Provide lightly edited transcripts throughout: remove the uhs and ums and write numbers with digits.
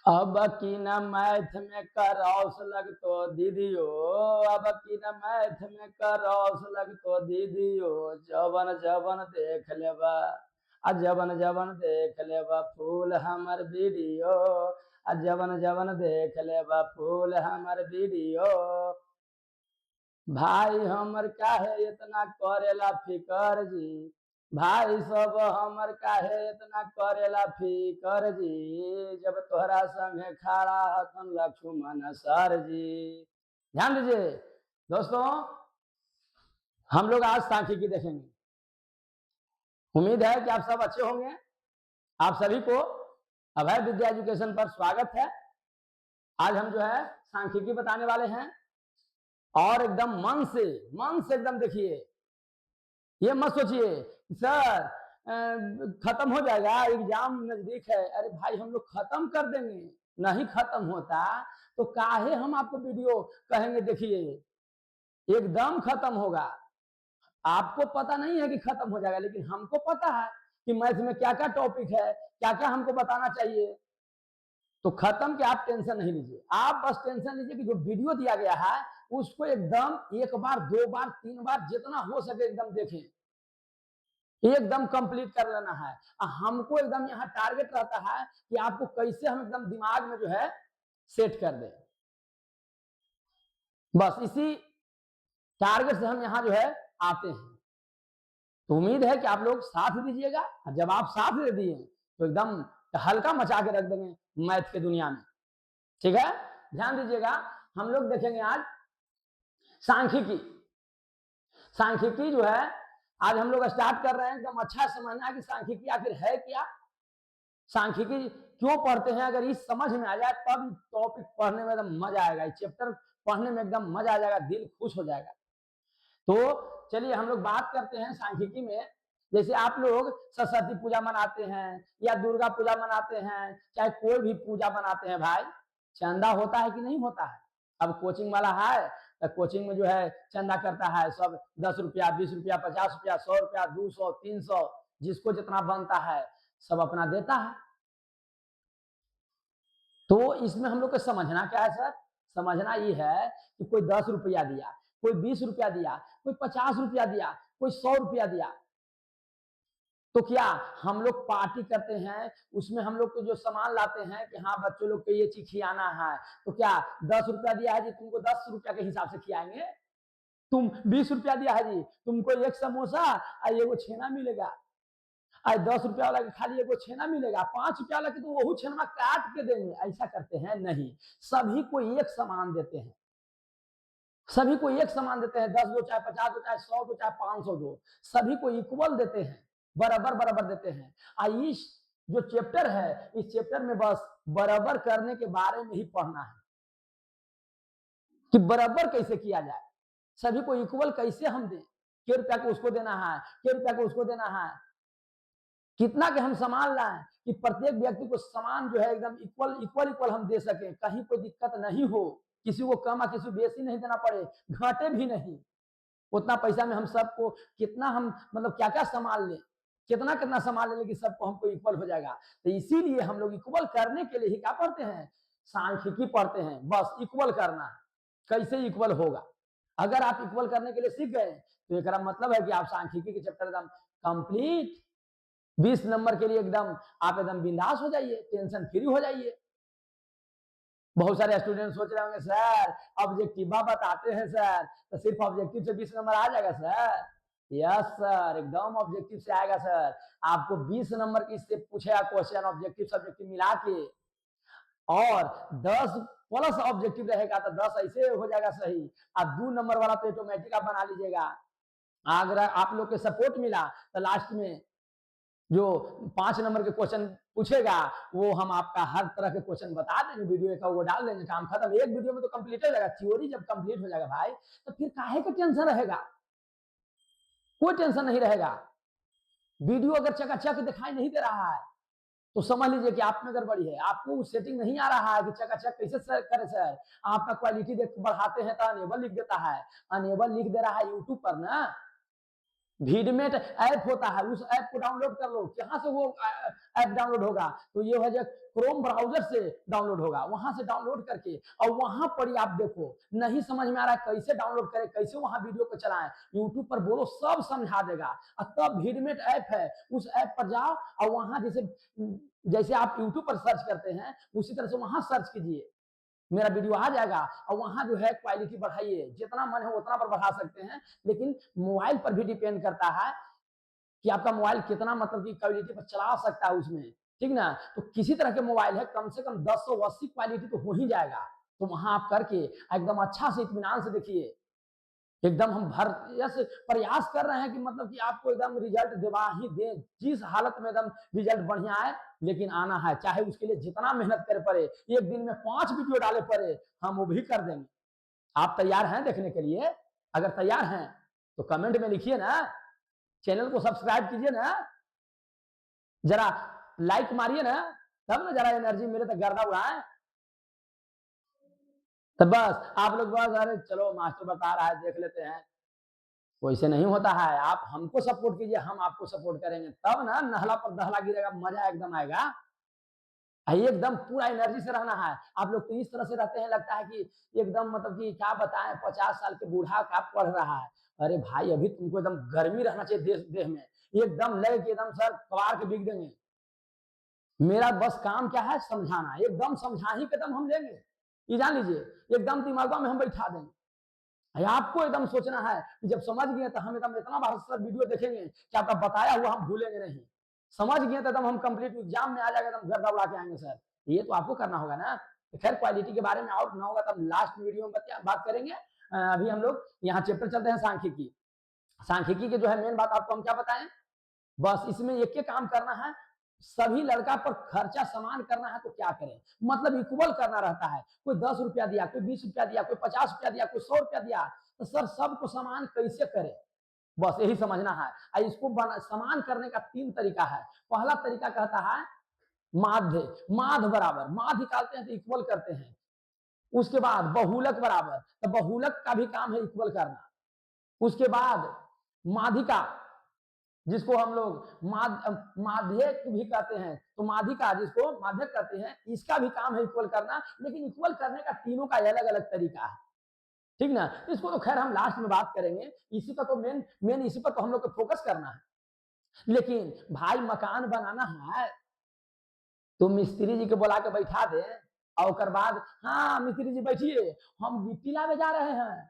अब की न मैथ में करौस लग तो दीदियो, अब की न मैथ में करौस लग तो दीदियो, जवन जवन देख लेबा आ जवन जवन देख लेबा फूल हमर वीडियो, आ जवन जवन देख लेबा फूल हमर वीडियो। भाई हमर काहे इतना करेला फिकर जी, भाई सब हमर काहे इतना करेला फिकर जी, जब तोहरा संगे खड़ा हतन लक्ष्मण सर जी। ध्यान दीजिए दोस्तों, हम लोग आज सांख्यिकी देखेंगे। उम्मीद है कि आप सब अच्छे होंगे। आप सभी को अभय विद्या एजुकेशन पर स्वागत है। आज हम जो है सांख्यिकी बताने वाले हैं, और एकदम मन से एकदम देखिए। ये मत सोचिए सर खत्म हो जाएगा, एग्जाम नजदीक है। अरे भाई हम लोग खत्म कर देंगे, नहीं खत्म होता तो काहे हम आपको वीडियो कहेंगे देखिए, एकदम खत्म होगा। आपको पता नहीं है कि खत्म हो जाएगा, लेकिन हमको पता है कि मैथ में क्या क्या टॉपिक है, क्या क्या हमको बताना चाहिए। तो खत्म के आप टेंशन नहीं लीजिए, आप बस टेंशन लीजिए कि जो वीडियो दिया गया है उसको एकदम एक बार, दो बार, तीन बार, जितना हो सके एकदम देखें, एकदम कंप्लीट कर लेना है। हमको एकदम यहाँ टारगेट रहता है कि आपको कैसे हम एकदम दिमाग में जो है सेट कर दें। बस इसी टारगेट से हम यहाँ जो है आते हैं। तो उम्मीद है कि आप लोग साथ दीजिएगा, और जब आप साथ दे दिए तो एकदम हल्का मचा के रख देंगे मैथ के दुनिया में। ठीक है, ध्यान दीजिएगा। हम लोग देखेंगे आज सांख्यिकी। सांख्यिकी जो है आज हम लोग स्टार्ट कर रहे हैं। एकदम अच्छा समझना कि सांख्यिकी आखिर है क्या, सांख्यिकी क्यों पढ़ते हैं। अगर इस समझ में आ जाए तब टॉपिक पढ़ने में एकदम मजा आएगा, इस चैप्टर पढ़ने में एकदम मजा आ जाएगा, दिल खुश हो जाएगा। तो चलिए हम लोग बात करते हैं सांख्यिकी में। जैसे आप लोग सरस्वती पूजा मनाते हैं या दुर्गा पूजा मनाते हैं, चाहे कोई भी पूजा मनाते हैं भाई, चंदा होता है कि नहीं होता है। अब कोचिंग वाला है तो कोचिंग में जो है चंदा करता है सब, 10 रुपया, 20 रुपया, 50 रुपया, 100 रुपया, 200, 300, जिसको जितना बनता है सब अपना देता है। तो इसमें हम लोग को समझना क्या है सर, समझना ये है कि कोई 10 रुपया दिया, कोई 20 रुपया दिया, कोई 50 रुपया दिया, कोई 100 रुपया दिया, तो क्या हम लोग पार्टी करते हैं, उसमें हम लोग को जो सामान लाते हैं कि हाँ बच्चों लोग को ये चीज खिलाना है, तो क्या 10 रुपया दिया है जी तुमको 10 रुपया के हिसाब से खिलाएंगे। तुम 20 रुपया दिया है जी तुमको एक समोसा और एगो छेना मिलेगा, आज 10 रुपया वाला के खाली एगो छेना मिलेगा, 5 रुपया वाला के तो वही छेना काट के देंगे। ऐसा करते हैं नहीं, सभी को एक समान देते हैं, सभी को एक समान देते हैं। 10 दो चाहे 50 दो चाहे 100 दो चाहे 500 दो, सभी को इक्वल देते हैं, बराबर बराबर देते हैं। इस जो चैप्टर है, इस चैप्टर में बस बराबर करने के बारे में ही पढ़ना है कि बराबर कैसे किया जाए, सभी को इक्वल कैसे हम दें, के रुपया को उसको देना है, के रुपया को उसको देना है, कितना के हम सामान लाएं कि प्रत्येक व्यक्ति को समान जो है एकदम इक्वल इक्वल इक्वल हम दे सकें, कहीं कोई दिक्कत नहीं हो, किसी को कम किसी को बेसी नहीं देना पड़े, घाटे भी नहीं। उतना पैसा में हम सबको कितना हम मतलब क्या क्या सामान लें, कितना कितना सामान ले लेंगे सबको हमको इक्वल हो जाएगा। तो इसीलिए हम लोग इक्वल करने के लिए ही क्या पढ़ते हैं, सांख्यिकी पढ़ते हैं। बस इक्वल करना है, कैसे इक्वल होगा। अगर आप इक्वल करने के लिए सीख गए तो एक मतलब है कि आप सांख्यिकी के चैप्टर एकदम कंप्लीट, 20 नंबर के लिए एकदम आप एकदम बिंदास हो जाइए, टेंशन फ्री हो जाइए। बहुत सारे स्टूडेंट सोच रहे होंगे सर ऑब्जेक्टिव बताते हैं सर, तो सिर्फ ऑब्जेक्टिव से 20 नंबर आ जाएगा सर। यस सर, एकदम ऑब्जेक्टिव से आएगा सर। आपको 20 नंबर की इससे पूछेगा क्वेश्चन, ऑब्जेक्टिव सब्जेक्टिव मिला के, और 10 प्लस ऑब्जेक्टिव रहेगा तो 10 ऐसे हो जाएगा सही। अब 2 नंबर वाला तो ऑटोमेटिक आप बना लीजिएगा। अगर आप लोग के सपोर्ट मिला तो लास्ट में जो 5 नंबर के क्वेश्चन पूछेगा वो हम आपका हर तरह के क्वेश्चन बता देंगे, वीडियो का वो डाल देंगे, काम खत्म। एक वीडियो में तो कंप्लीट हो जाएगा, थ्योरी जब कंप्लीट हो जाएगा भाई तो फिर काहे का टेंशन रहेगा, कोई टेंशन नहीं रहेगा। वीडियो अगर चकाचक दिखाई नहीं दे रहा है तो समझ लीजिए कि आप में गड़बड़ी है, आपको सेटिंग नहीं आ रहा है कि चकाचक कैसे करे सर। आपका क्वालिटी देख बढ़ाते हैं तो अनेबल लिख देता है, अनेबल लिख दे रहा है यूट्यूब पर ना, वीडमेट ऐप होता है, उस ऐप को डाउनलोड कर लो। कहां से वो ऐप डाउनलोड होगा? तो ये वजह क्रोम ब्राउजर से डाउनलोड होगा, वहां से डाउनलोड करके और वहां पर ही आप देखो। नहीं समझ में आ रहा है कैसे डाउनलोड करें, कैसे वहां वीडियो को चलाएं, यूट्यूब पर बोलो, सब समझा देगा। और तब वीडमेट ऐप है, उस ऐप पर जाओ और वहां जैसे जैसे आप यूट्यूब पर सर्च करते हैं उसी तरह से वहां सर्च कीजिए, मेरा वीडियो आ जाएगा। और वहां जो है क्वालिटी बढ़ाइए, जितना मन है उतना पर बढ़ा सकते हैं, लेकिन मोबाइल पर भी डिपेंड करता है कि आपका मोबाइल कितना मतलब की क्वालिटी पर चला सकता है उसमें, ठीक ना। तो किसी तरह के मोबाइल है कम से कम 1080 क्वालिटी तो हो ही जाएगा। तो वहां आप करके एकदम अच्छा से इत्मीनान से देखिए, एकदम हम भर यस प्रयास कर रहे हैं कि मतलब कि आपको एकदम रिजल्ट दिवा ही दे, जिस हालत में एकदम रिजल्ट बढ़िया है, लेकिन आना है, चाहे उसके लिए जितना मेहनत करे पड़े, एक दिन में 5 वीडियो डाले पड़े, हम वो भी कर देंगे। आप तैयार हैं देखने के लिए? अगर तैयार हैं तो कमेंट में लिखिए ना, चैनल को सब्सक्राइब कीजिए ना, जरा लाइक मारिए ना, तब ना जरा एनर्जी मेरे तक गर्दा उड़ाए। तो बस आप लोग बस अरे चलो मास्टर बता रहा है देख लेते हैं, वैसे नहीं होता है। आप हमको सपोर्ट कीजिए, हम आपको सपोर्ट करेंगे, तब ना नहला पर दहला गिरेगा, मजा एकदम आएगा। एकदम पूरा एनर्जी से रहना है। आप लोग तो इस तरह से रहते हैं, लगता है कि एकदम मतलब कि क्या बताएं, 50 साल के बूढ़ा क्या पढ़ रहा है। अरे भाई अभी तुमको एकदम गर्मी रहना चाहिए देह देह में, एकदम लगे कि एकदम सर कबाड़ के बिक देंगे। मेरा बस काम क्या है, समझाना, एकदम समझा ही कदम हम लेंगे, ये जान लीजिए, एकदम दिमागों में हम बैठा देंगे। आपको एकदम सोचना है कि जब समझ गए तो हम एकदम इतना बार वीडियो देखेंगे कि आपका बताया हुआ हम भूलेंगे नहीं। समझ गए तो एकदम हम कंप्लीट एग्जाम में आ जाएगा, एकदम गर्दा उड़ा के आएंगे सर। ये तो आपको करना होगा ना। तो खैर क्वालिटी के बारे में और ना होगा तब लास्ट वीडियो में बात करेंगे। अभी हम लोग यहाँ चैप्टर चलते हैं सांख्यिकी। सांख्यिकी के जो है मेन बात आपको हम क्या बताएं, बस इसमें एक एक काम करना है। सभी लड़का पर खर्चा समान करना है तो क्या करें, मतलब इक्वल करना रहता है। कोई 10 रुपया दिया, कोई 20 रुपया दिया, कोई 50 रुपया दिया, कोई 100 रुपया दिया, तो सर सबको समान कैसे करें, बस यही समझना है। इसको समान करने का 3 तरीका है। पहला तरीका कहता है माध्य, माध्य बराबर, माध्य निकालते हैं तो इक्वल करते हैं। उसके बाद बहुलक बराबर, तो बहुलक का भी काम है इक्वल करना। उसके बाद माधिका, जिसको हम लोग माध्यक भी कहते हैं, तो माधिका जिसको माध्यक कहते हैं, इसका भी काम है इक्वल करना, लेकिन इक्वल करने का तीनों का अलग अलग तरीका है, ठीक ना। इसको तो खैर हम लास्ट में बात करेंगे, इसी का तो मेन मेन इसी पर तो हम लोग को फोकस करना है। लेकिन भाई मकान बनाना है तो मिस्त्री जी को बुला के बैठा दे, और बाद हाँ मिस्त्री जी बैठिए, हम गिट्टी लावे जा रहे हैं।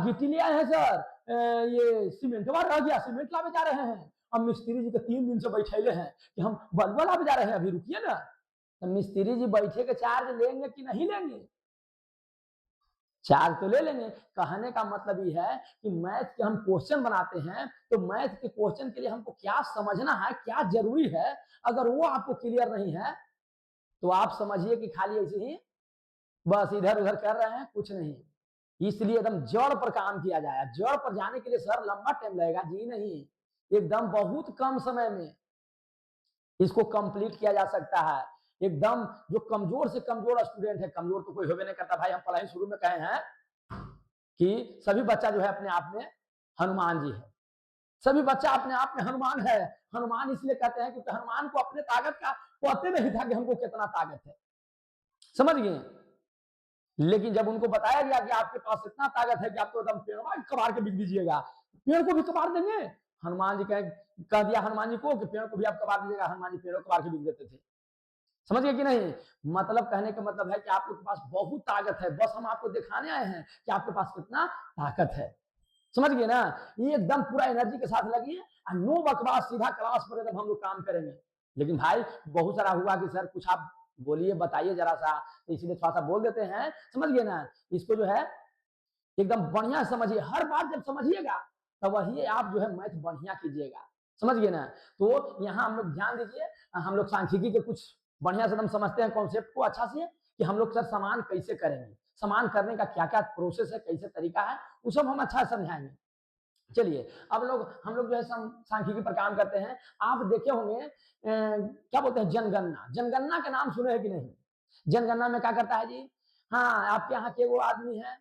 गिट्टी ले आए हैं सर, ये सीमेंट रह गया, सीमेंट लावे जा रहे हैं। अब मिस्त्री जी के 3 दिन से बैठे हैं कि हम बलुआ लावे जा रहे हैं, अभी रुकिए ना। तो मिस्त्री जी बैठे के चार्ज लेंगे कि नहीं लेंगे? चार्ज तो ले लेंगे। कहने का मतलब ये है कि मैथ के हम क्वेश्चन बनाते हैं, तो मैथ के क्वेश्चन के लिए हमको क्या समझना है, क्या जरूरी है, अगर वो आपको क्लियर नहीं है तो आप समझिए कि खाली ऐसे ही बस इधर उधर कर रहे हैं, कुछ नहीं। इसलिए एकदम जड़ पर काम किया जाए। जड़ पर जाने के लिए सर लंबा टाइम लगेगा जी नहीं, एकदम बहुत कम समय में इसको कंप्लीट किया जा सकता है। एकदम जो कमजोर से कमजोर स्टूडेंट है, कमजोर तो कोई होवे नहीं करता भाई, हम पढ़ाई शुरू में कहे हैं कि सभी बच्चा जो है अपने आप में हनुमान जी है, सभी बच्चा अपने आप में हनुमान है। हनुमान इसलिए कहते हैं क्योंकि हनुमान को अपने ताकत का पता नहीं था कि हमको कितना ताकत है, समझ गए। लेकिन जब उनको बताया गया कि आपके पास इतना ताकत है कि आप तो एकदम पेड़ कबाड़ के बिक दीजिएगा, पेड़ को भी कबाड़ देंगे, हनुमान जी कह दिया हनुमान जी को कि पेड़ को भी आप कबाड़ दीजिएगा। हनुमान जी पेड़ को कबाड़ के बिक देते थे, समझ गए कि नहीं। मतलब कहने का मतलब है कि आप लोग के पास बहुत ताकत है, बस हम आपको दिखाने आए हैं कि आपके पास कितना ताकत है, समझ गए ना। ये एकदम पूरा एनर्जी के साथ लगिए, नो बकवास, सीधा क्लास पर एकदम हम लोग काम करेंगे। लेकिन भाई बहुत सारा हुआ कि सर कुछ आप बोलिए, बताइए जरा सा, तो इसलिए थोड़ा सा बोल देते हैं, समझ गए ना। इसको जो है एकदम बढ़िया समझिए, हर बात जब समझिएगा तो वही आप जो है मैथ बढ़िया कीजिएगा, समझ गए ना। तो यहाँ हम लोग ध्यान दीजिए, हम लोग सांख्यिकी के कुछ बढ़िया से हम समझते हैं कॉन्सेप्ट को अच्छा से, कि हम लोग सर समान कैसे करेंगे, समान करने का क्या क्या प्रोसेस है, कैसे तरीका है, वो सब हम अच्छा समझाएंगे। चलिए अब हम लोग जो है सांख्यिकी पर काम करते हैं। आप देखे होंगे क्या बोलते हैं जनगणना, जनगणना के नाम सुने हैं कि नहीं। जनगणना में क्या करता है जी, हाँ आपके यहाँ के वो आदमी है,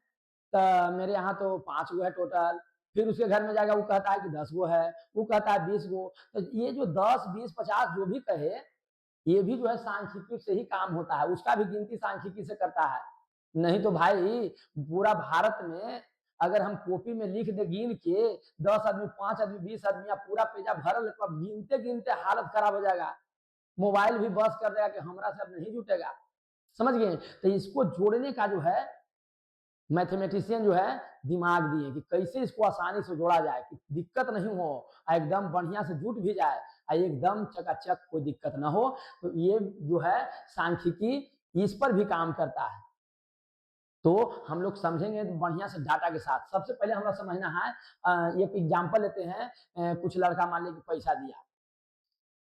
तो मेरे यहाँ तो 5 गो है टोटल, फिर उसके घर में जाएगा, वो कहता है कि 10 गो है, वो कहता है 20 गो। तो ये जो 10, 20, 50 जो भी कहे, ये भी जो है सांख्यिकी से ही काम होता है, उसका भी गिनती सांख्यिकी से करता है। नहीं तो भाई पूरा भारत में अगर हम कॉपी में लिख दे गिन के 10 आदमी, 5 आदमी, 20 आदमी या पूरा पेजा भरल, तो अब गिनते गिनते हालत खराब हो जाएगा। मोबाइल भी बस कर देगा कि हमारा से अब नहीं जुटेगा। समझ गए? तो इसको जोड़ने का जो है मैथमेटिशियन जो है दिमाग दिए कि कैसे इसको आसानी से जोड़ा जाए कि दिक्कत नहीं हो, एकदम बढ़िया से जुट भी जाए, एकदम चकाचक, कोई दिक्कत ना हो। तो ये जो है सांख्यिकी इस पर भी काम करता है। तो हम लोग समझेंगे बढ़िया से डाटा के साथ। सबसे पहले हमें समझना है, एक एग्जांपल लेते हैं। कुछ लड़का मान लीजिए पैसा दिया,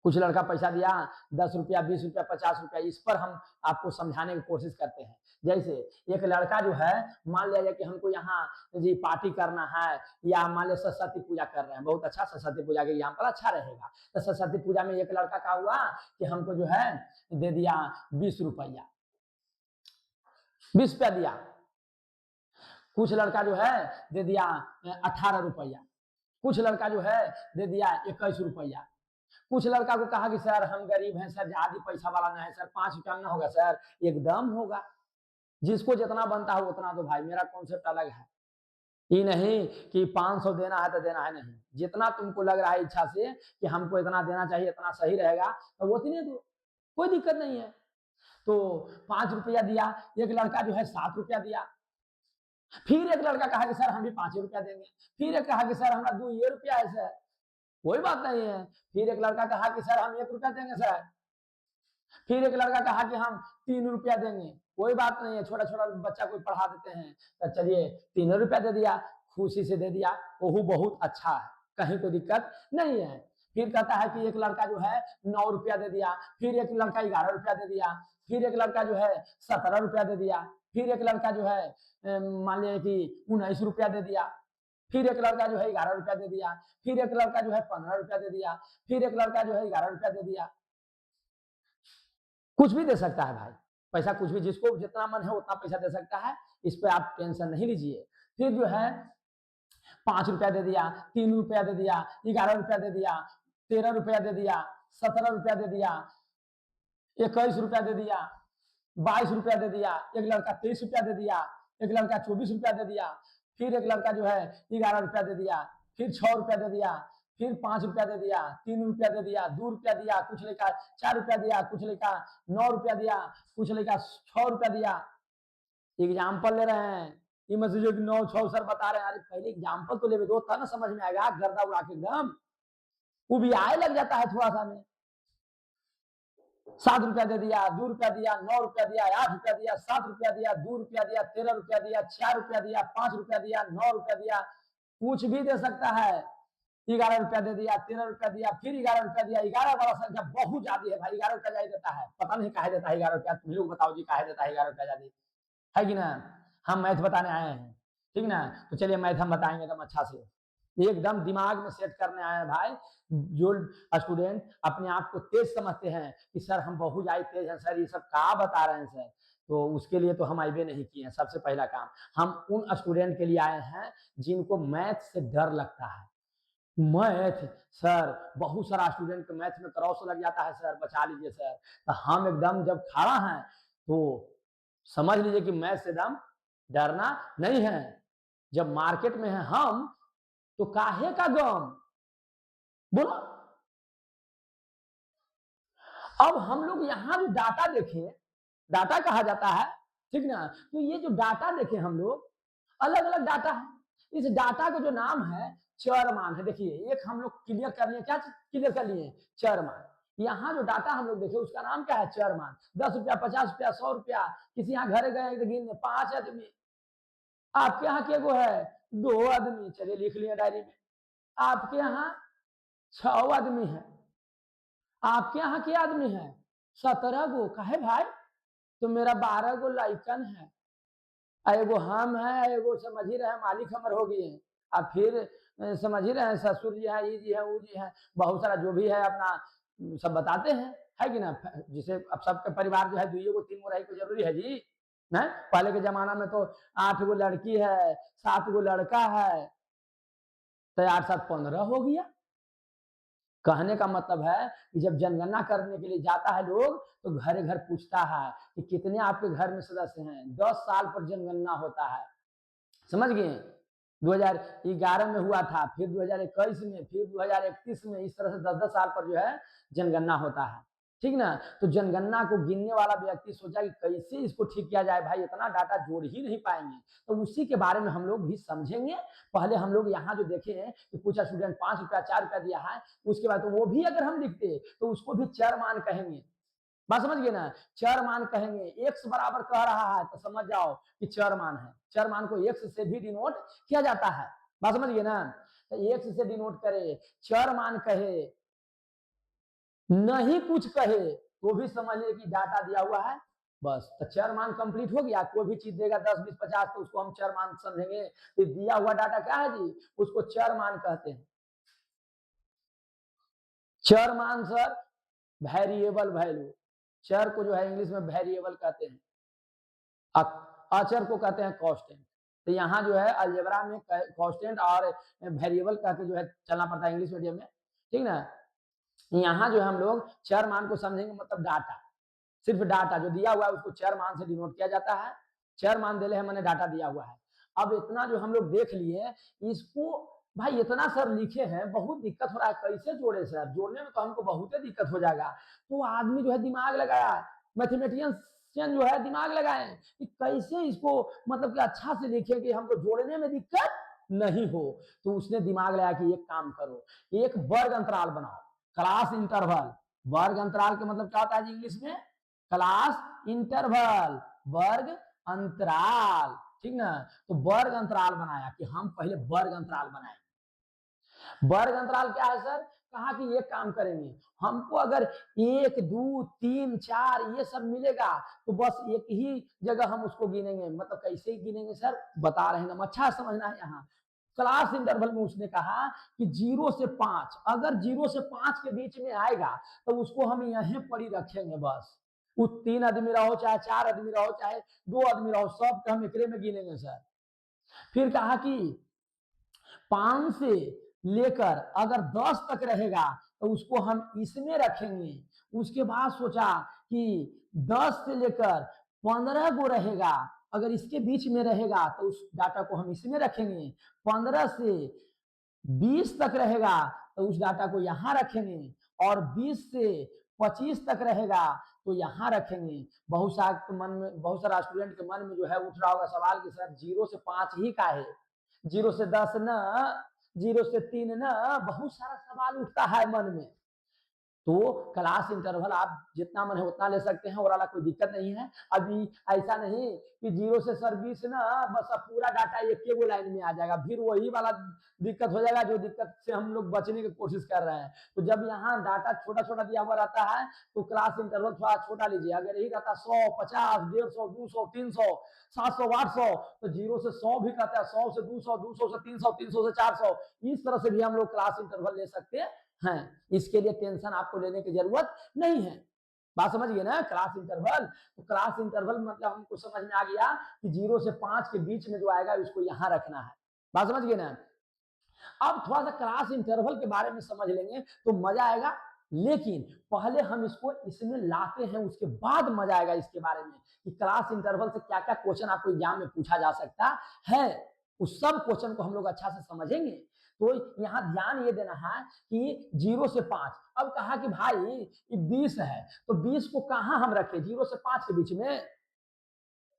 कुछ लड़का पैसा दिया 10 रुपया, 20 रुपया, 50 रुपया, इस पर हम आपको समझाने की कोशिश करते हैं। जैसे एक लड़का जो है, मान लिया जाए कि हमको यहाँ जी पार्टी करना है, या मान लिया सरस्वती पूजा कर रहे हैं, बहुत अच्छा सरस्वती पूजा का एग्जाम्पल अच्छा रहेगा। तो सरस्वती पूजा में एक लड़का का हुआ कि हमको जो है दे दिया 20 रुपया, 20 रुपया दिया। कुछ लड़का जो है दे दिया 18 रुपया, कुछ लड़का जो है दे दिया 21 रुपया। कुछ लड़का को कहा कि सर हम गरीब हैं सर, ज्यादा पैसा वाला नहीं है सर, 5 रुपया ना होगा सर। एकदम होगा, जिसको जितना बनता है उतना दो भाई, मेरा कॉन्सेप्ट अलग है। ये नहीं कि 500 देना है तो देना है, नहीं, जितना तुमको लग रहा है इच्छा से कि हमको इतना देना चाहिए, इतना सही रहेगा, तो वो उतने दो, कोई दिक्कत नहीं है। तो 5 रुपया दिया, एक लड़का जो है 7 रुपया दिया। फिर एक लड़का कहा कि सर हम भी 5 रुपया देंगे। फिर एक कहा कि सर हमारा 2 ये रुपया है सर, कोई बात नहीं है। फिर एक लड़का कहा कि सर हम 1 रुपया देंगे सर। फिर एक लड़का कहा कि हम 3 रुपया देंगे, कोई बात नहीं है, छोटा छोटा बच्चा को पढ़ा देते हैं, तो चलिए 3 रुपया दे दिया, खुशी से दे दिया, वो बहुत अच्छा है, कहीं कोई दिक्कत नहीं है। फिर कहता है कि एक लड़का जो है 9 रुपया दे दिया, फिर एक लड़का 11 रुपया दे दिया, फिर एक लड़का जो है 17 रुपया दे दिया, फिर एक लड़का जो है मान लिया कि 19 रुपया दे दिया, फिर एक लड़का जो है 11 रुपया दे दिया, फिर एक लड़का जो है 15 रुपया दे दिया, फिर एक लड़का जो है 11 रुपया दे दिया। कुछ भी दे सकता है भाई, पैसा कुछ भी, जिसको जितना मन है उतना पैसा दे सकता है, इस पे आप टेंशन नहीं लीजिए। फिर जो है 5 रुपया दे दिया, 3 रुपया दे दिया, 11 रुपया दे दिया, 13 रुपया दे दिया, 17 रुपया दे दिया, 21 रुपया दे दिया, 22 रुपया दे दिया, एक लड़का 23 रुपया दे दिया, एक लड़का 24 रुपया दे दिया, फिर एक लड़का जो है 11 रुपया दे दिया, फिर 6 रुपया दे दिया, फिर 5 रुपया दे दिया, 3 रुपया दे दिया, 2 रुपया दिया, कुछ लेकर 4 रुपया दिया, कुछ लेकर 9 रुपया दिया, कुछ लेकर 6 रुपया दिया। एग्जाम्पल ले रहे हैं, ये मत सोचो कि 9, 6 सर बता रहे हैं, अरे पहले एग्जाम्पल तो ले दो, था ना समझ में आएगा, गर्दा उड़ा के एकदम वो भी आए लग जाता है थोड़ा सा में। 7 रुपया दे दिया, 2 रुपया दिया, 9 रुपया दिया, 8 रुपया दिया, 7 रुपया दिया, 2 रुपया दिया, 13 रुपया दिया, 4 रुपया दिया, 5 रुपया दिया, 9 रुपया दिया, कुछ भी दे सकता है। 11 रुपया दे दिया, 13 रुपया दिया, फिर 11 रुपया दिया। 11 वाला संख्या बहुत ज्यादा है भाई, 11 रुपया ज्यादा देता है, पता नहीं काहे देता है 11 रुपया, तुम लोग बताओ जी काहे देता है 11 रुपया ज्यादा, है कि ना? हम मैथ बताने आए हैं, ठीक ना? तो चलिए मैथ हम बताएंगे एकदम अच्छा से, एकदम दिमाग में सेट करने आए हैं भाई। जो स्टूडेंट अपने आप को तेज समझते हैं कि सर हम बहुत ज्यादा तेज हैं सर, ये सब क्या बता रहे हैं सर, तो उसके लिए तो हम आईबे नहीं किए हैं। सबसे पहला काम हम उन स्टूडेंट के लिए आए हैं जिनको मैथ से डर लगता है। मैथ सर, बहुत सारा स्टूडेंट को मैथ में क्रॉस लग जाता है सर, बचा लीजिए सर। तो हम एकदम जब खड़ा हैं तो समझ लीजिए कि मैथ से एकदम डरना नहीं है। जब मार्केट में है हम, तो काहे का गम, बोलो। अब हम लोग यहाँ जो डाटा देखें, डाटा कहा जाता है, ठीक ना? तो ये जो डाटा देखें हम लोग, अलग अलग डाटा है। इस डाटा का जो नाम है चर मान है। देखिए एक हम लोग क्लियर कर लिए, क्या क्लियर कर लिए? चर मान। यहाँ जो डाटा हम लोग देखे उसका नाम क्या है? चर मान। 10 रुपया, 50 रुपया, 100 रुपया, किसी यहाँ घरे गए गिनने 5 आदमी, आपके यहाँ के गो है 2 आदमी, चलिए लिख लिए डायरी में। आपके यहाँ 6 आदमी है, आपके यहाँ के आदमी है 17 गो, कहे भाई? तो मेरा 12 गो लाइकन है, एगो हम है, एगो समझ ही रहे मालिक हमर हो गए हैं, अब फिर समझ ही रहे ससुर जी है, ये जी है, वो जी है, बहुत सारा जो भी है अपना सब बताते हैं, है कि ना? जिसे अब सबके परिवार जो है 2 गो 3 गो रही को जरूरी है जी ना? पहले के जमाना में तो 8 गो लड़की है, 7 गो लड़का है, तो 8 7 15 हो गया। कहने का मतलब है कि जब जनगणना करने के लिए जाता है लोग तो घर घर पूछता है कि कितने आपके घर में सदस्य हैं। 10 साल पर जनगणना होता है, समझ गए। 2011 में हुआ था, फिर 2021 में, फिर 2031 में, इस तरह से 10-10 साल पर जो है जनगणना होता है, ठीक ना। तो जनगणना को गिनने वाला व्यक्ति सोचा कि कैसे इसको ठीक किया जाए, भाई इतना डाटा जोड़ ही नहीं पाएंगे, तो उसी के बारे में हम लोग भी समझेंगे। पहले हम लोग यहाँ जो देखे हैं कि कुछ स्टूडेंट 5 रुपया 4 रुपया दिया है, उसके बाद तो वो भी अगर हम लिखते तो उसको भी चर मान कहेंगे, बात समझ गए ना। चर मान कहेंगे, एक्स बराबर कह रहा है तो समझ जाओ कि चर मान है। चर मान को एक्स से भी डिनोट किया जाता है, बात समझ गए ना। तो एक्स से डिनोट करे, चर मान कहे, नहीं कुछ कहे तो भी समझ ले कि डाटा दिया हुआ है, बस। तो चर मान कंप्लीट हो गया। कोई भी चीज देगा 10 20 50 तो उसको हम चर मान समझेंगे। तो दिया हुआ डाटा क्या है जी, उसको चर मान कहते हैं। चर मान सर वेरिएबल वैल्यू, चर को जो है इंग्लिश में वेरिएबल कहते हैं, अचर को कहते हैं कांस्टेंट। तो यहाँ जो है अलजेब्रा में कांस्टेंट और वेरिएबल कह के जो है चलना पड़ता है इंग्लिश मीडियम में, ठीक ना। यहाँ जो हम लोग चर मान को समझेंगे, मतलब डाटा, सिर्फ डाटा जो दिया हुआ है उसको चर मान से डिनोट किया जाता है। चर मान दे रहे हैं, मैंने डाटा दिया हुआ है। अब इतना जो हम लोग देख लिए, इसको भाई इतना सर लिखे हैं, बहुत दिक्कत हो रहा है, कैसे जोड़े सर, जोड़ने में तो हमको बहुत ही दिक्कत हो जाएगा। तो आदमी जो है दिमाग लगाया, मैथमेटिशियन जो है दिमाग लगाए कि कैसे इसको मतलब कि अच्छा से लिखे कि हमको जोड़ने में दिक्कत नहीं हो। तो उसने दिमाग लगाया कि एक काम करो, एक वर्ग अंतराल बनाओ, क्लास इंटरवल। वर्ग अंतराल के मतलब क्या होता है इंग्लिश में, क्लास इंटरवल, वर्ग अंतराल, ठीक ना। तो वर्ग अंतराल बनाया कि हम पहले वर्ग अंतराल बनाए। वर्ग अंतराल क्या है सर, कहा कि ये काम करेंगे, हमको अगर 1 2 3 4 ये सब मिलेगा तो बस एक ही जगह हम उसको गिनेंगे। मतलब कैसे गिनेंगे सर, बता रहे हैं हम, अच्छा समझना है। यहाँ क्लास इंटरवल में उसने कहा कि 0 से 5, अगर 0 से 5 के बीच में आएगा तो उसको हम यहीं पर ही रखेंगे बस। वो 3 आदमी रहो चाहे 4 आदमी रहो चाहे 2 आदमी रहो, सब हम एकरे में गिनेंगे सर। फिर कहा कि 5 से लेकर अगर 10 तक रहेगा तो उसको हम इसमें रखेंगे। उसके बाद सोचा कि 10 से लेकर 15 को रहेगा, अगर इसके बीच में रहेगा तो उस डाटा को हम इसमें रखेंगे। 15 से 20 तक रहेगा तो उस डाटा को यहाँ रखेंगे, और 20 से 25 तक रहेगा तो यहाँ रखेंगे। बहुत सारा स्टूडेंट के मन में जो है उठ रहा होगा सवाल कि सर 0 से 5 ही का है, 0 से 10 न, 0 से 3 न, बहुत सारा सवाल उठता है मन में। तो क्लास इंटरवल आप जितना मन है उतना ले सकते हैं, और वाला कोई दिक्कत नहीं है। अभी ऐसा नहीं कि 0 से सर 20 ना, बस अब पूरा डाटा एक ही लाइन में आ जाएगा, फिर वही वाला दिक्कत हो जाएगा जो दिक्कत से हम लोग बचने की कोशिश कर रहे हैं। तो जब यहाँ डाटा छोटा छोटा दिया हुआ रहता है तो क्लास इंटरवल थोड़ा छोटा लीजिए। अगर यही रहता 100 50 150 200 300 700 800, तो 0 से 100 भी कहता है, 100 से 200 200 से 300 300 से 400, इस तरह से भी हम लोग क्लास इंटरवल ले सकते हैं। इसके लिए टेंशन आपको लेने की जरूरत नहीं है। बात समझिए ना, क्लास इंटरवल। तो क्लास इंटरवल मतलब हमको समझ में आ गया कि 0 से 5 के बीच में जो आएगा उसको यहां रखना है। बात समझ गए ना। अब थोड़ा सा क्लास इंटरवल के बारे में समझ लेंगे तो मजा आएगा, लेकिन पहले हम इसको इसमें लाते हैं, उसके बाद मजा आएगा इसके बारे में कि क्लास इंटरवल से क्या क्या क्वेश्चन आपको एग्जाम में पूछा जा सकता है। उस सब क्वेश्चन को हम लोग अच्छा से समझेंगे। तो यहाँ ध्यान ये देना है कि 0 से 5, अब कहा कि भाई ये 20 है तो 20 को कहां हम रखें, 0 से 5 के बीच में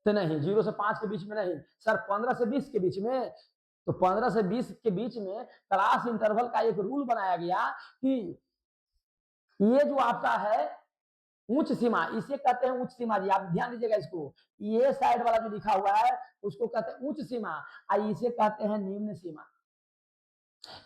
तो नहीं, 0 से 5 के बीच में नहीं सर, 15 से 20 के बीच में। तो 15 से 20 के बीच में क्लास इंटरवल का एक रूल बनाया गया कि ये जो आपका है उच्च सीमा, इसे कहते हैं उच्च सीमा जी, आप ध्यान दीजिएगा इसको। ये साइड वाला जो लिखा हुआ है उसको कहते हैं उच्च सीमा, और इसे कहते हैं निम्न सीमा।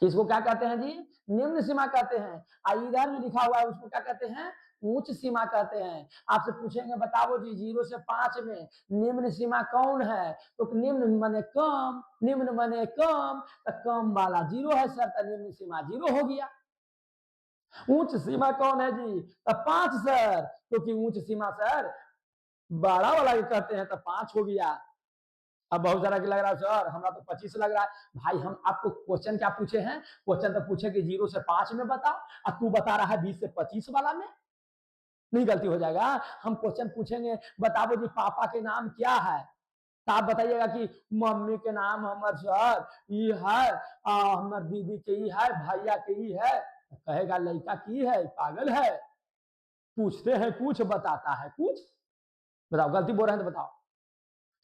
इसको क्या कहते हैं जी, निम्न सीमा कहते हैं। और इधर जो लिखा हुआ है उसको क्या कहते हैं, उच्च सीमा कहते हैं। आपसे पूछेंगे बताओ जी 0 से 5 में निम्न सीमा कौन है, तो निम्न माने कम, निम्न माने कम, तो कम वाला 0 है सर, तो निम्न सीमा 0 हो गया। उच्च सीमा कौन है जी, तो 5 सर, क्योंकि उच्च सीमा सर बड़ा वाला कहते हैं तो 5 हो गया। अब बहुत सारा लग रहा है सर हमारा तो 25 लग रहा है। भाई हम आपको क्वेश्चन क्या पूछे हैं? क्वेश्चन तो पूछे कि 0 से 5 में बताओ, और तू बता रहा है 20 से 25 वाला में। नहीं गलती हो जाएगा? हम क्वेश्चन पूछेंगे बताओ जी पापा के नाम क्या है, तो आप बताइएगा कि मम्मी के नाम हमर सर ये है, हमर दीदी के ही है, भैया के ही है। कहेगा लड़का की है, पागल है। पूछते हैं कुछ, बताता है कुछ। बताओ गलती बोल रहे हैं तो बताओ।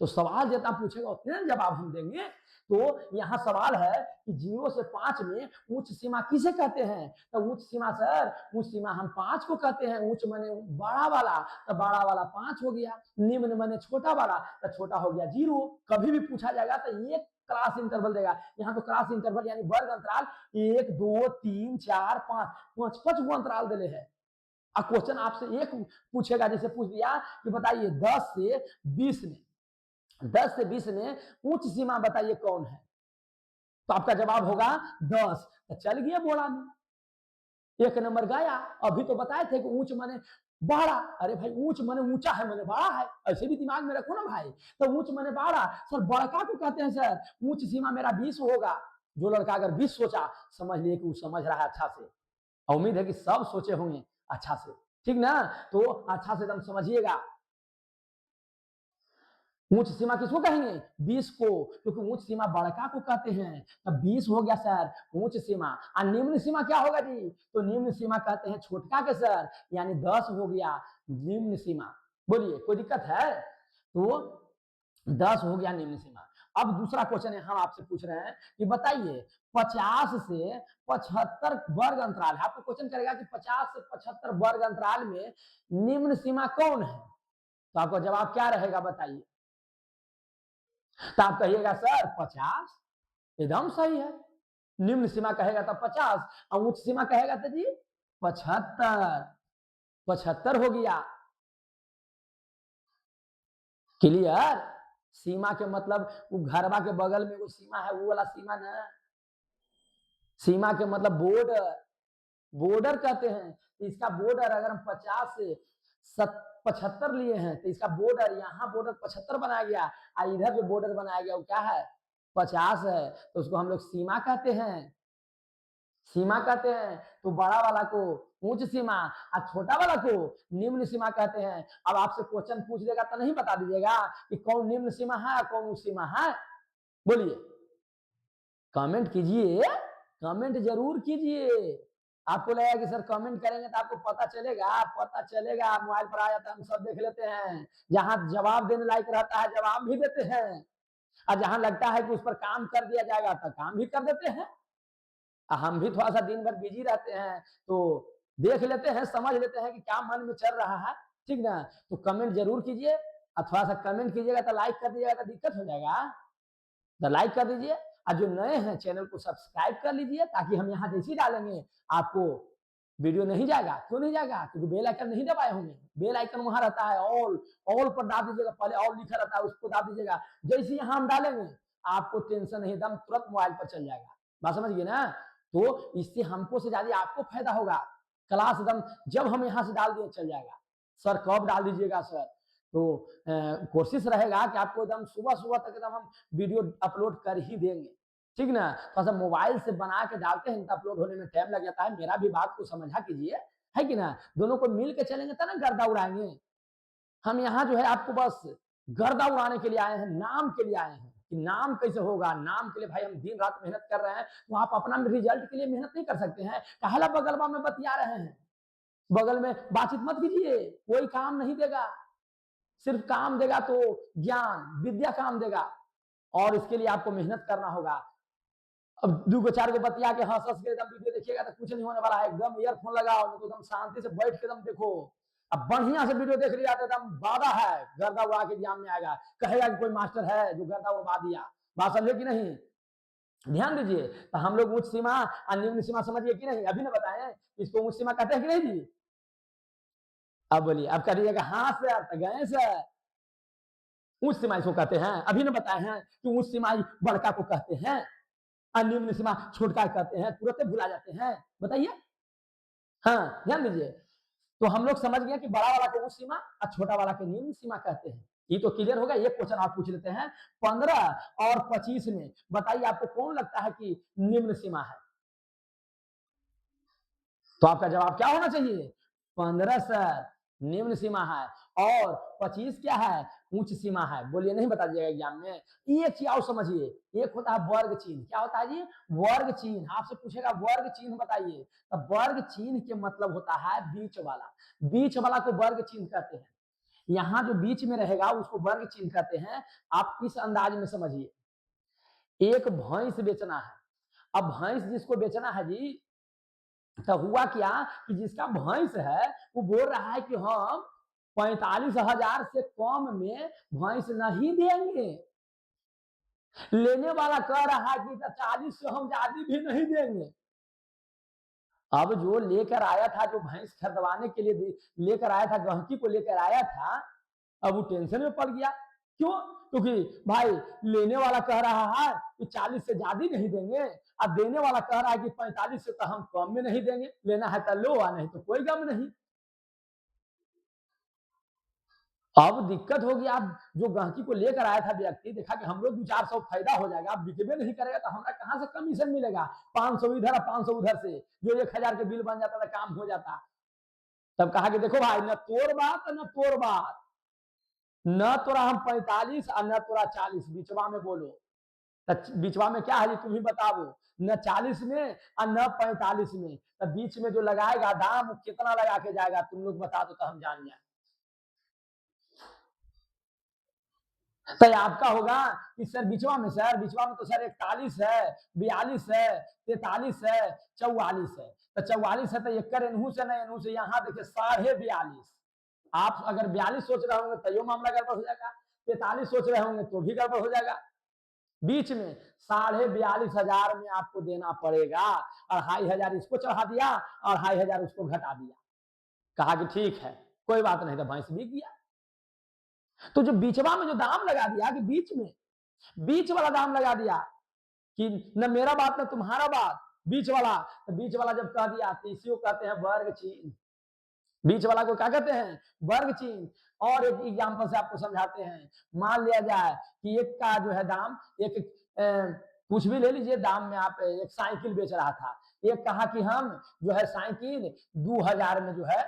तो सवाल जितना पूछेगा उतने जवाब हम देंगे। तो यहाँ सवाल है कि 0 से 5 में उच्च सीमा किसे कहते हैं? तो उच्च सीमा सर, उच्च सीमा हम 5 को कहते हैं। उच्च माने बड़ा वाला, तो बड़ा वाला 5 हो गया। निम्न माने छोटा वाला, तो छोटा हो गया 0। कभी भी पूछा जाएगा तो एक क्लास इंटरवल देगा। यहाँ तो क्लास इंटरवल यानी वर्ग अंतराल 1 2 3 4 5 5 गो अंतराल दिले है। और क्वेश्चन आपसे एक पूछेगा, जैसे पूछ दिया कि बताइए 10 से 20 में, 10 से 20 में उच्च सीमा बताइए कौन है? तो आपका जवाब होगा 10। तो चल गया बोला में, एक नंबर गया। अभी तो बताए थे कि ऊंच माने बड़ा। अरे भाई ऊंच माने ऊंचा है माने बड़ा है, ऐसे भी दिमाग में रखो ना भाई। तो ऊंच माने बड़ा सर, बड़का को कहते हैं सर उच्च सीमा मेरा 20 होगा। जो लड़का अगर 20 सोचा, समझ लिए कि वो समझ रहा है अच्छा से। उम्मीद है कि सब सोचे होंगे अच्छा से, ठीक ना? तो अच्छा से एकदम समझिएगा। उच्च सीमा किसको कहेंगे? 20 को, क्योंकि उच्च सीमा बड़का को कहते हैं। तब 20 हो गया सर उच्च सीमा। और निम्न सीमा क्या होगा जी? तो निम्न सीमा कहते हैं छोटका के सर, यानी 10 हो गया निम्न सीमा। बोलिए कोई दिक्कत है? तो 10 हो गया निम्न सीमा। अब दूसरा क्वेश्चन हम आपसे पूछ रहे हैं कि बताइए 50 से 75 वर्ग अंतराल है। आपको क्वेश्चन करेगा कि 50 से 75 वर्ग अंतराल में निम्न सीमा कौन है? तो आपका जवाब क्या रहेगा बताइए? तो आप कहिएगा सर 50, एकदम सही है। निम्न सीमा कहेगा तो 50, और उच्च सीमा कहेगा तो जी 75। 75 हो गया। क्लियर? सीमा के मतलब वो घरवा के बगल में वो सीमा है, वो वाला सीमा ना। सीमा के मतलब बॉर्डर, बॉर्डर कहते हैं। तो इसका बॉर्डर अगर हम 50 से 75 लिए हैं, तो इसका बॉर्डर यहाँ बॉर्डर 75 बनाया गया, और इधर जो बॉर्डर बनाया गया वो क्या है? 50 है। तो उसको हम लोग सीमा कहते हैं। सीमा कहते हैं। तो बड़ा वाला को उच्च सीमा और छोटा वाला को निम्न सीमा कहते हैं। अब आपसे क्वेश्चन पूछ देगा तो नहीं बता दीजिएगा कि कौन निम्न सीमा है कौन उच्च सीमा है? बोलिए, कमेंट कीजिए, कमेंट जरूर कीजिए। आपको लगेगा कि सर कमेंट करेंगे तो आपको पता चलेगा? पता चलेगा, मोबाइल पर आ जाता है, हम सब देख लेते हैं। जहां जवाब देने लायक रहता है जवाब भी देते हैं, और जहां लगता है कि उस पर काम कर दिया जाएगा तो काम भी कर देते हैं। हम भी थोड़ा सा दिन भर बिजी रहते हैं, तो देख लेते हैं, समझ लेते हैं कि क्या मन में चल रहा है, ठीक ना? तो कमेंट जरूर कीजिए, और थोड़ा सा कमेंट कीजिएगा तो लाइक कर दीजिएगा तो दिक्कत हो जाएगा। तो लाइक कर दीजिए, और जो नए हैं चैनल को सब्सक्राइब कर लीजिए, ताकि हम यहाँ जैसे ही डालेंगे आपको वीडियो नहीं जाएगा। क्यों नहीं जाएगा? क्योंकि बेल आइकन नहीं दबाए होंगे। बेल आइकन वहां रहता है, ऑल पर दाब दीजिएगा, पहले ऑल लिखा रहता है उसको दाब दीजिएगा। जैसे यहाँ हम डालेंगे आपको टेंशन नहीं, एकदम तुरंत मोबाइल पर चल जाएगा। बात समझ गए ना? तो इससे हमको से ज्यादा आपको फायदा होगा। क्लास एकदम जब हम यहाँ से डाल दिए चल जाएगा। सर कब डाल दीजिएगा सर? तो कोशिश रहेगा कि आपको एकदम सुबह सुबह तक एकदम हम वीडियो अपलोड कर ही देंगे, ठीक ना? थोड़ा सा मोबाइल से बना के डालते हैं तो अपलोड होने में टाइम लग जाता है। मेरा भी बात को समझा कीजिए, है कि ना? दोनों को मिल के चलेंगे तो ना गर्दा उड़ाएंगे। हम यहाँ जो है आपको बस गर्दा उड़ाने के लिए आए हैं, नाम के लिए आए हैं कि नाम कैसे होगा। नाम के लिए भाई हम दिन रात मेहनत कर रहे हैं, तो आप अपना रिजल्ट के लिए मेहनत नहीं कर सकते हैं? कहला बगलवा में बतिया रहे हैं, बगल में बातचीत मत कीजिए, कोई काम नहीं देगा। सिर्फ काम देगा तो ज्ञान विद्या काम देगा, और इसके लिए आपको मेहनत करना होगा। अब 2 को 4 को बतिया के हंस हंस के एकदम वीडियो देखिएगा तो कुछ नहीं होने वाला है। एकदम ईयरफोन लगाओ, तो एकदम शांति से बैठ के एकदम देखो। अब बढ़िया से वीडियो देख लिया तो एकदम वादा है गर्दा उड़ा के एग्जाम में आएगा। कहेगा कि कोई मास्टर है जो गर्दा उड़वा दिया। बात समझे कि नहीं? ध्यान दीजिए। तो हम लोग उच्च सीमा और निम्न सीमा समझिए कि नहीं? अभी ना बताएं इसको उच्च सीमा कहते हैं कि नहीं जी? अब बोलिए, अब कह दीजिएगा हाँ सर, तो गए सर। उच्च सीमा इसको कहते हैं। अभी ने बताए हैं कि उच्च सीमा बड़का को कहते हैं, और निम्न सीमा छोटका कहते हैं। तुरंत भुला जाते हैं, बताइए। हाँ ध्यान दीजिए। तो हम लोग समझ गए कि बड़ा वाला को उच्च सीमा और छोटा वाला को निम्न सीमा कहते हैं। ये तो क्लियर होगा। ये क्वेश्चन आप पूछ लेते हैं 15 और 25 में बताइए आपको कौन लगता है कि निम्न सीमा है? तो आपका जवाब क्या होना चाहिए? 15 सर निम्न सीमा है और 25 क्या है? उच्च सीमा है। बोलिए नहीं बता दीजिएगा एग्जाम में। एक चीज और समझिए, एक होता है वर्ग चिन्ह। क्या होता है जी? वर्ग चिन्ह। आपसे पूछेगा वर्ग चिन्ह बताइए, तो वर्ग चिन्ह के मतलब होता है बीच वाला। बीच वाला को वर्ग चिन्ह कहते हैं। यहाँ जो बीच में रहेगा उसको वर्ग चिन्ह कहते हैं। आप इस अंदाज में समझिए, एक भैंस बेचना है। अब भैंस जिसको बेचना है जी, तो हुआ क्या कि जिसका भैंस है वो बोल रहा है कि हम 45,000 से कम में भैंस नहीं देंगे। लेने वाला कह रहा है कि 40 से हम ज्यादा भी नहीं देंगे। अब जो लेकर आया था, जो भैंस खरीदवाने के लिए लेकर आया था, गहकी को लेकर आया था, अब वो टेंशन में पड़ गया। क्यों? क्योंकि भाई लेने वाला कह रहा है कि 40 से ज्यादा नहीं देंगे, अब देने वाला कह रहा है कि 45 से तो हम कम में नहीं देंगे। लेना है तो लो, नहीं तो कोई गम नहीं। अब दिक्कत होगी। आप जो गहकी को लेकर आया था व्यक्ति, देखा कि हम लोग 200-400 फायदा हो जाएगा, अब बिकबे नहीं करेगा तो हमारा कहां से कमीशन मिलेगा? 500 इधर और 500 उधर से जो 1000 के बिल बन जाता था, काम हो जाता। तब कहा कि देखो भाई, न तोर बात न तोर बात, न तोरा हम 45 और न तोरा 40, बीचवा में बोलो। बीचवा में क्या है तुम ही बताओ? न 40 में और न 45 में, तो बीच में जो लगाएगा दाम कितना लगा के जाएगा? तुम लोग बता दो तो हम जान जाए। तो आपका होगा कि सर बीचवा में, सर बीचवा में तो सर 41 है, 42 है, 43 है, 44 है। तो 44 है तो एक एनहू से ना एनहू से, यहाँ देखिए 42.5। आप अगर 42 सोच रहे होंगे तो यो मामला गड़बड़ हो जाएगा, 43 सोच रहे होंगे तो भी गड़बड़ हो जाएगा। बीच में 42,500 में आपको देना पड़ेगा। 2,500 इसको चढ़ा दिया और 2,500 उसको घटा दिया। कहा कि ठीक है कोई बात नहीं, तो भैंस बिक गया। तो जो बीचवा में जो दाम लगा दिया कि बीच में, बीच वाला दाम लगा दिया कि न मेरा बात न तुम्हारा बात, बीच वाला। तो बीच वाला जब कह दिया तो इसी को कहते हैं वर्ग चिन्ह। बीच वाला को क्या कहते हैं? वर्ग चिन्ह। और एक एग्जांपल से आपको समझाते हैं। मान लिया जाए कि एक का जो है दाम, एक कुछ भी ले लीजिए दाम में, आप एक साइकिल बेच रहा था। एक कहा कि हम जो है साइकिल 2,000 में जो है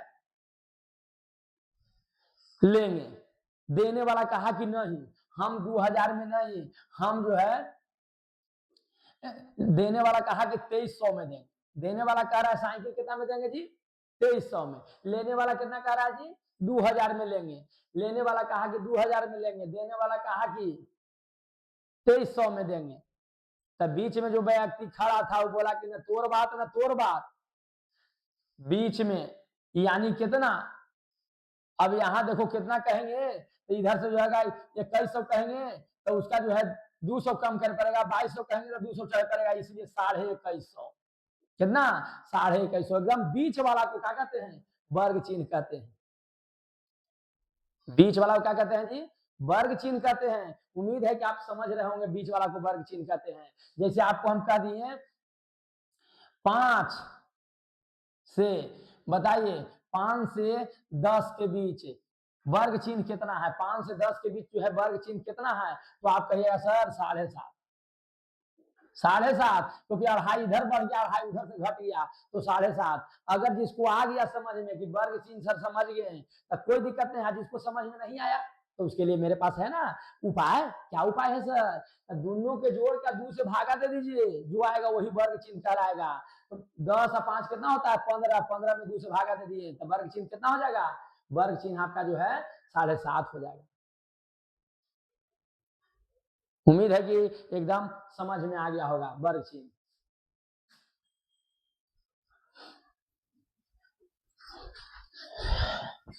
लेंगे। देने वाला कहा कि नहीं, हम 2,000 में नहीं, हम जो है, देने वाला कहा कि 2,300 में देंगे। देने वाला कह रहा है साइकिल कितना में देंगे जी? 2,300 में। लेने वाला कितना कह रहा है जी? 2,000 में लेंगे। लेने वाला कहा कि 2,000 में लेंगे, देने वाला कहा कि 2,300 में देंगे। तब बीच में जो व्यक्ति खड़ा था वो बोला कि न तोर बात न तोर बात। बीच में यानी कितना? अब यहां देखो कितना कहेंगे तो इधर से जो है 2,100 कहेंगे तो उसका जो है 200 कम कर पड़ेगा, 2,200 कहेंगे तो 200 चढ़ पड़ेगा, इसलिए 2,250। कितना? 2,250। एकदम बीच वाला को क्या कहते हैं? वर्ग चिन्ह कहते हैं। बीच वाला को क्या कहते हैं जी? वर्ग चिन्ह कहते हैं। उम्मीद है कि आप समझ रहे होंगे बीच वाला को वर्ग चिन्ह कहते हैं। जैसे आपको हम कह दिए 5 से, बताइए 5 से 10 के बीच वर्ग चिन्ह कितना है? 5 से 10 के बीच जो है वर्ग चिन्ह कितना है? तो आप कहिएगा सर 7.5। 7.5, क्योंकि 2.5 इधर बढ़ गया, 2.5 उधर से घट गया, तो 7.5। अगर जिसको आ गया समझ में कि वर्ग चिन्ह सर समझ गए तो कोई दिक्कत नहीं है। जिसको समझ में नहीं आया तो उसके लिए मेरे पास है ना उपाय। क्या उपाय है सर? दोनों के जोड़ का 2 से भागा दे दीजिए, जो आएगा वही वर्ग चिन्ह कहलाएगा। तो 10 और 5 कितना होता है? 15। 15 में 2 से भागा दे दिए तो वर्ग चिन्ह कितना हो जाएगा? वर्ग चिन्ह आपका जो है 7.5 हो जाएगा। उम्मीद है कि एकदम समझ में आ गया होगा वर्ग चिन्ह।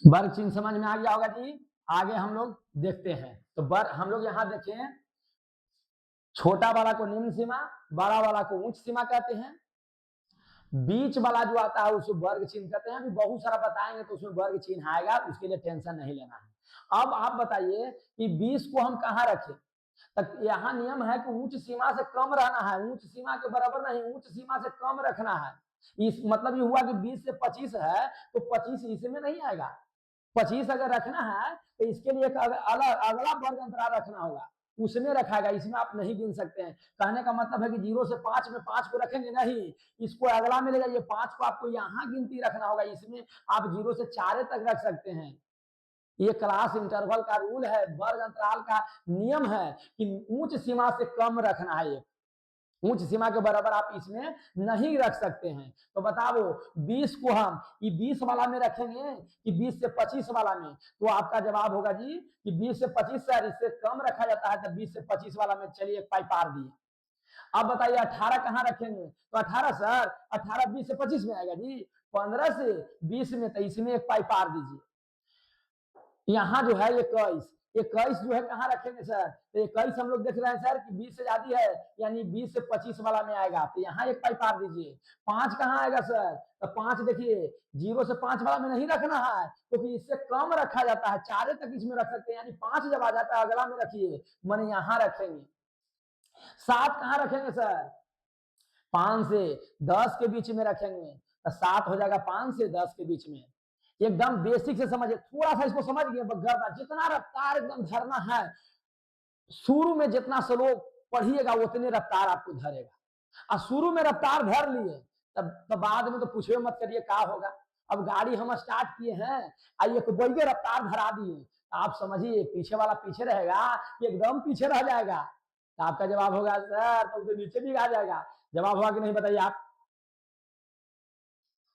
वर्ग चिन्ह समझ में आ गया होगा जी। आगे हम लोग देखते हैं। तो हम लोग यहाँ देखें, छोटा वाला को निम्न सीमा, बड़ा वाला को उच्च सीमा कहते हैं। बीच वाला जो आता है उसको वर्ग चिन्ह कहते हैं। अभी बहुत सारा बताएंगे तो उसमें वर्ग चिन्ह आएगा, उसके लिए टेंशन नहीं लेना है। अब आप बताइए कि 20 को हम कहाँ रखें? तक यहाँ नियम है कि उच्च सीमा से कम रहना है, उच्च सीमा के बराबर नहीं, उच्च सीमा से कम रखना है। इस मतलब ये हुआ कि 20 से 25 है तो 25 इसमें नहीं आएगा। 25 अगर रखना है तो इसके लिए एक अलग अगला वर्ग अंतराल रखना होगा, उसमें रखाएगा, इसमें आप नहीं गिन सकते हैं। कहने का मतलब है कि 0 से 5 में 5 को रखेंगे नहीं, इसको अगला में ले जाइए, 5 को आपको यहाँ गिनती रखना होगा, इसमें आप 0 से 4 तक रख सकते हैं। ये क्लास इंटरवल का रूल है, वर्ग अंतराल का नियम है कि ऊंच सीमा से कम रखना है, ऊंच सीमा के बराबर आप इसमें नहीं रख सकते हैं। तो बताओ 20 को हम ये 20 वाला में रखेंगे कि 20 से 25 वाला में, तो आपका जवाब होगा जी कि 20 से 25 सर इससे कम रखा जाता है, तो 20 से 25 वाला में चलिए एक पाई पार दिए। अब बताइए 18 कहाँ रखेंगे, तो 18 सर 18 20 से 25 में आएगा जी, 15 से 20 में, तो इसमें एक पाई पार दीजिए। यहाँ जो है 21, 21 जो है कहाँ रखेंगे सर, तो 21 हम लोग देख रहे हैं सर कि 20 से ज्यादा है, यानी 20 से 25 वाला में आएगा, तो यहाँ एक पाई पार दीजिए। 5 कहाँ आएगा सर, तो 5 देखिए 0 से 5 वाला में नहीं रखना है, क्योंकि तो इससे कम रखा जाता है, 4 तक इसमें रख सकते हैं, यानी 5 जब आ जाता है अगला में रखिए, मैंने यहाँ रखेंगे। 7 कहाँ रखेंगे सर, 5 से 10 के बीच में रखेंगे, तो 7 हो जाएगा 5 से 10 के बीच में। एकदम बेसिक से समझिए, थोड़ा सा इसको समझ गए, जितना रफ्तार एकदम धरना है, शुरू में जितना स्लो पढ़िएगा उतने रफ्तार आपको धरेगा, और शुरू में रफ्तार धर लिए तब बाद में तो पूछे मत करिए क्या होगा। अब गाड़ी हम स्टार्ट किए हैं, आइए तो बढ़िया रफ्तार धरा दिए, आप समझिए पीछे वाला पीछे रहेगा, एकदम पीछे रह जाएगा, तो आपका जवाब होगा सर तो नीचे भी आ जाएगा। जवाब होगा कि नहीं बताइए आप।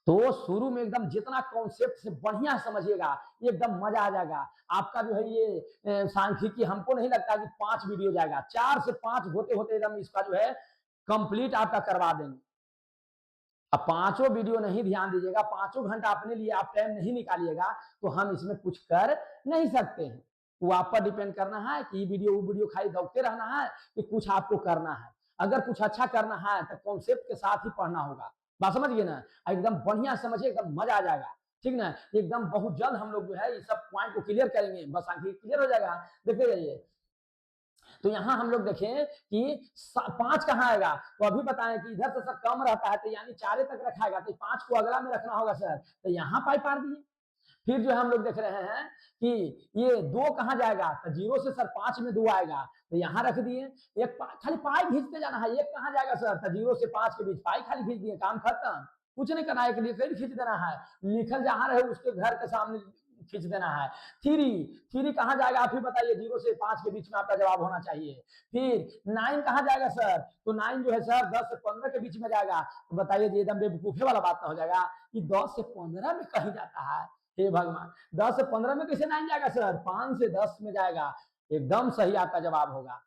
तो शुरू में एकदम जितना कॉन्सेप्ट से बढ़िया समझिएगा, एकदम मजा आ जाएगा आपका। जो है ये सांख्यिकी हमको नहीं लगता कि 5 वीडियो जाएगा, 4 से 5 होते होते एकदम इसका जो है कंप्लीट आपका करवा देंगे। अब 5 वीडियो नहीं ध्यान दीजिएगा, 5 घंटा अपने लिए आप टाइम नहीं निकालिएगा, तो हम इसमें कुछ कर नहीं सकते हैं। वो आप पर डिपेंड करना है कि वीडियो वो वीडियो खाली दौड़ते रहना है कि कुछ आपको करना है। अगर कुछ अच्छा करना है तो कॉन्सेप्ट के साथ ही पढ़ना होगा, बात समझ गए ना, एकदम बढ़िया समझिए, एकदम मजा आ जाएगा, ठीक ना। एकदम बहुत जल्द हम लोग जो है ये सब पॉइंट को क्लियर करेंगे, बस आखिर क्लियर हो जाएगा। देखते जाइए, तो यहाँ हम लोग देखें कि 5 कहाँ आएगा, तो अभी बताएं कि इधर से सर कम रहता है, तो यानी 4 तक रखाएगा, तो 5 को अगला में रखना होगा सर, तो यहाँ पाई पार दिए। फिर जो हम लोग देख रहे हैं कि ये 2 कहाँ जाएगा, तो 0 से सर 5 में 2 आएगा, तो यहाँ रख दिए। एक खाली पाई खींचते जाना है, 1 कहाँ जाएगा सर, तो 0 से 5 के बीच पाई खाली खींच दिए, काम खत्म, कुछ नहीं करना है, एक लिखल खींच देना है, लिखल जहां रहे उसके घर के सामने खींच देना है। 3 कहाँ जाएगा आप ही बताइए, 0 से 5 के बीच में आपका जवाब होना चाहिए। फिर 9 कहाँ जाएगा सर, तो 9 जो है सर 10 से 15 के बीच में जाएगा, तो बताइए जी एकदम बेवकूफे वाला बात ना हो जाएगा कि 10 से 15 में कहीं जाता है, हे भगवान 10 से 15 में कैसे 9 जाएगा सर, 5 से 10 में जाएगा, एकदम सही आपका जवाब होगा।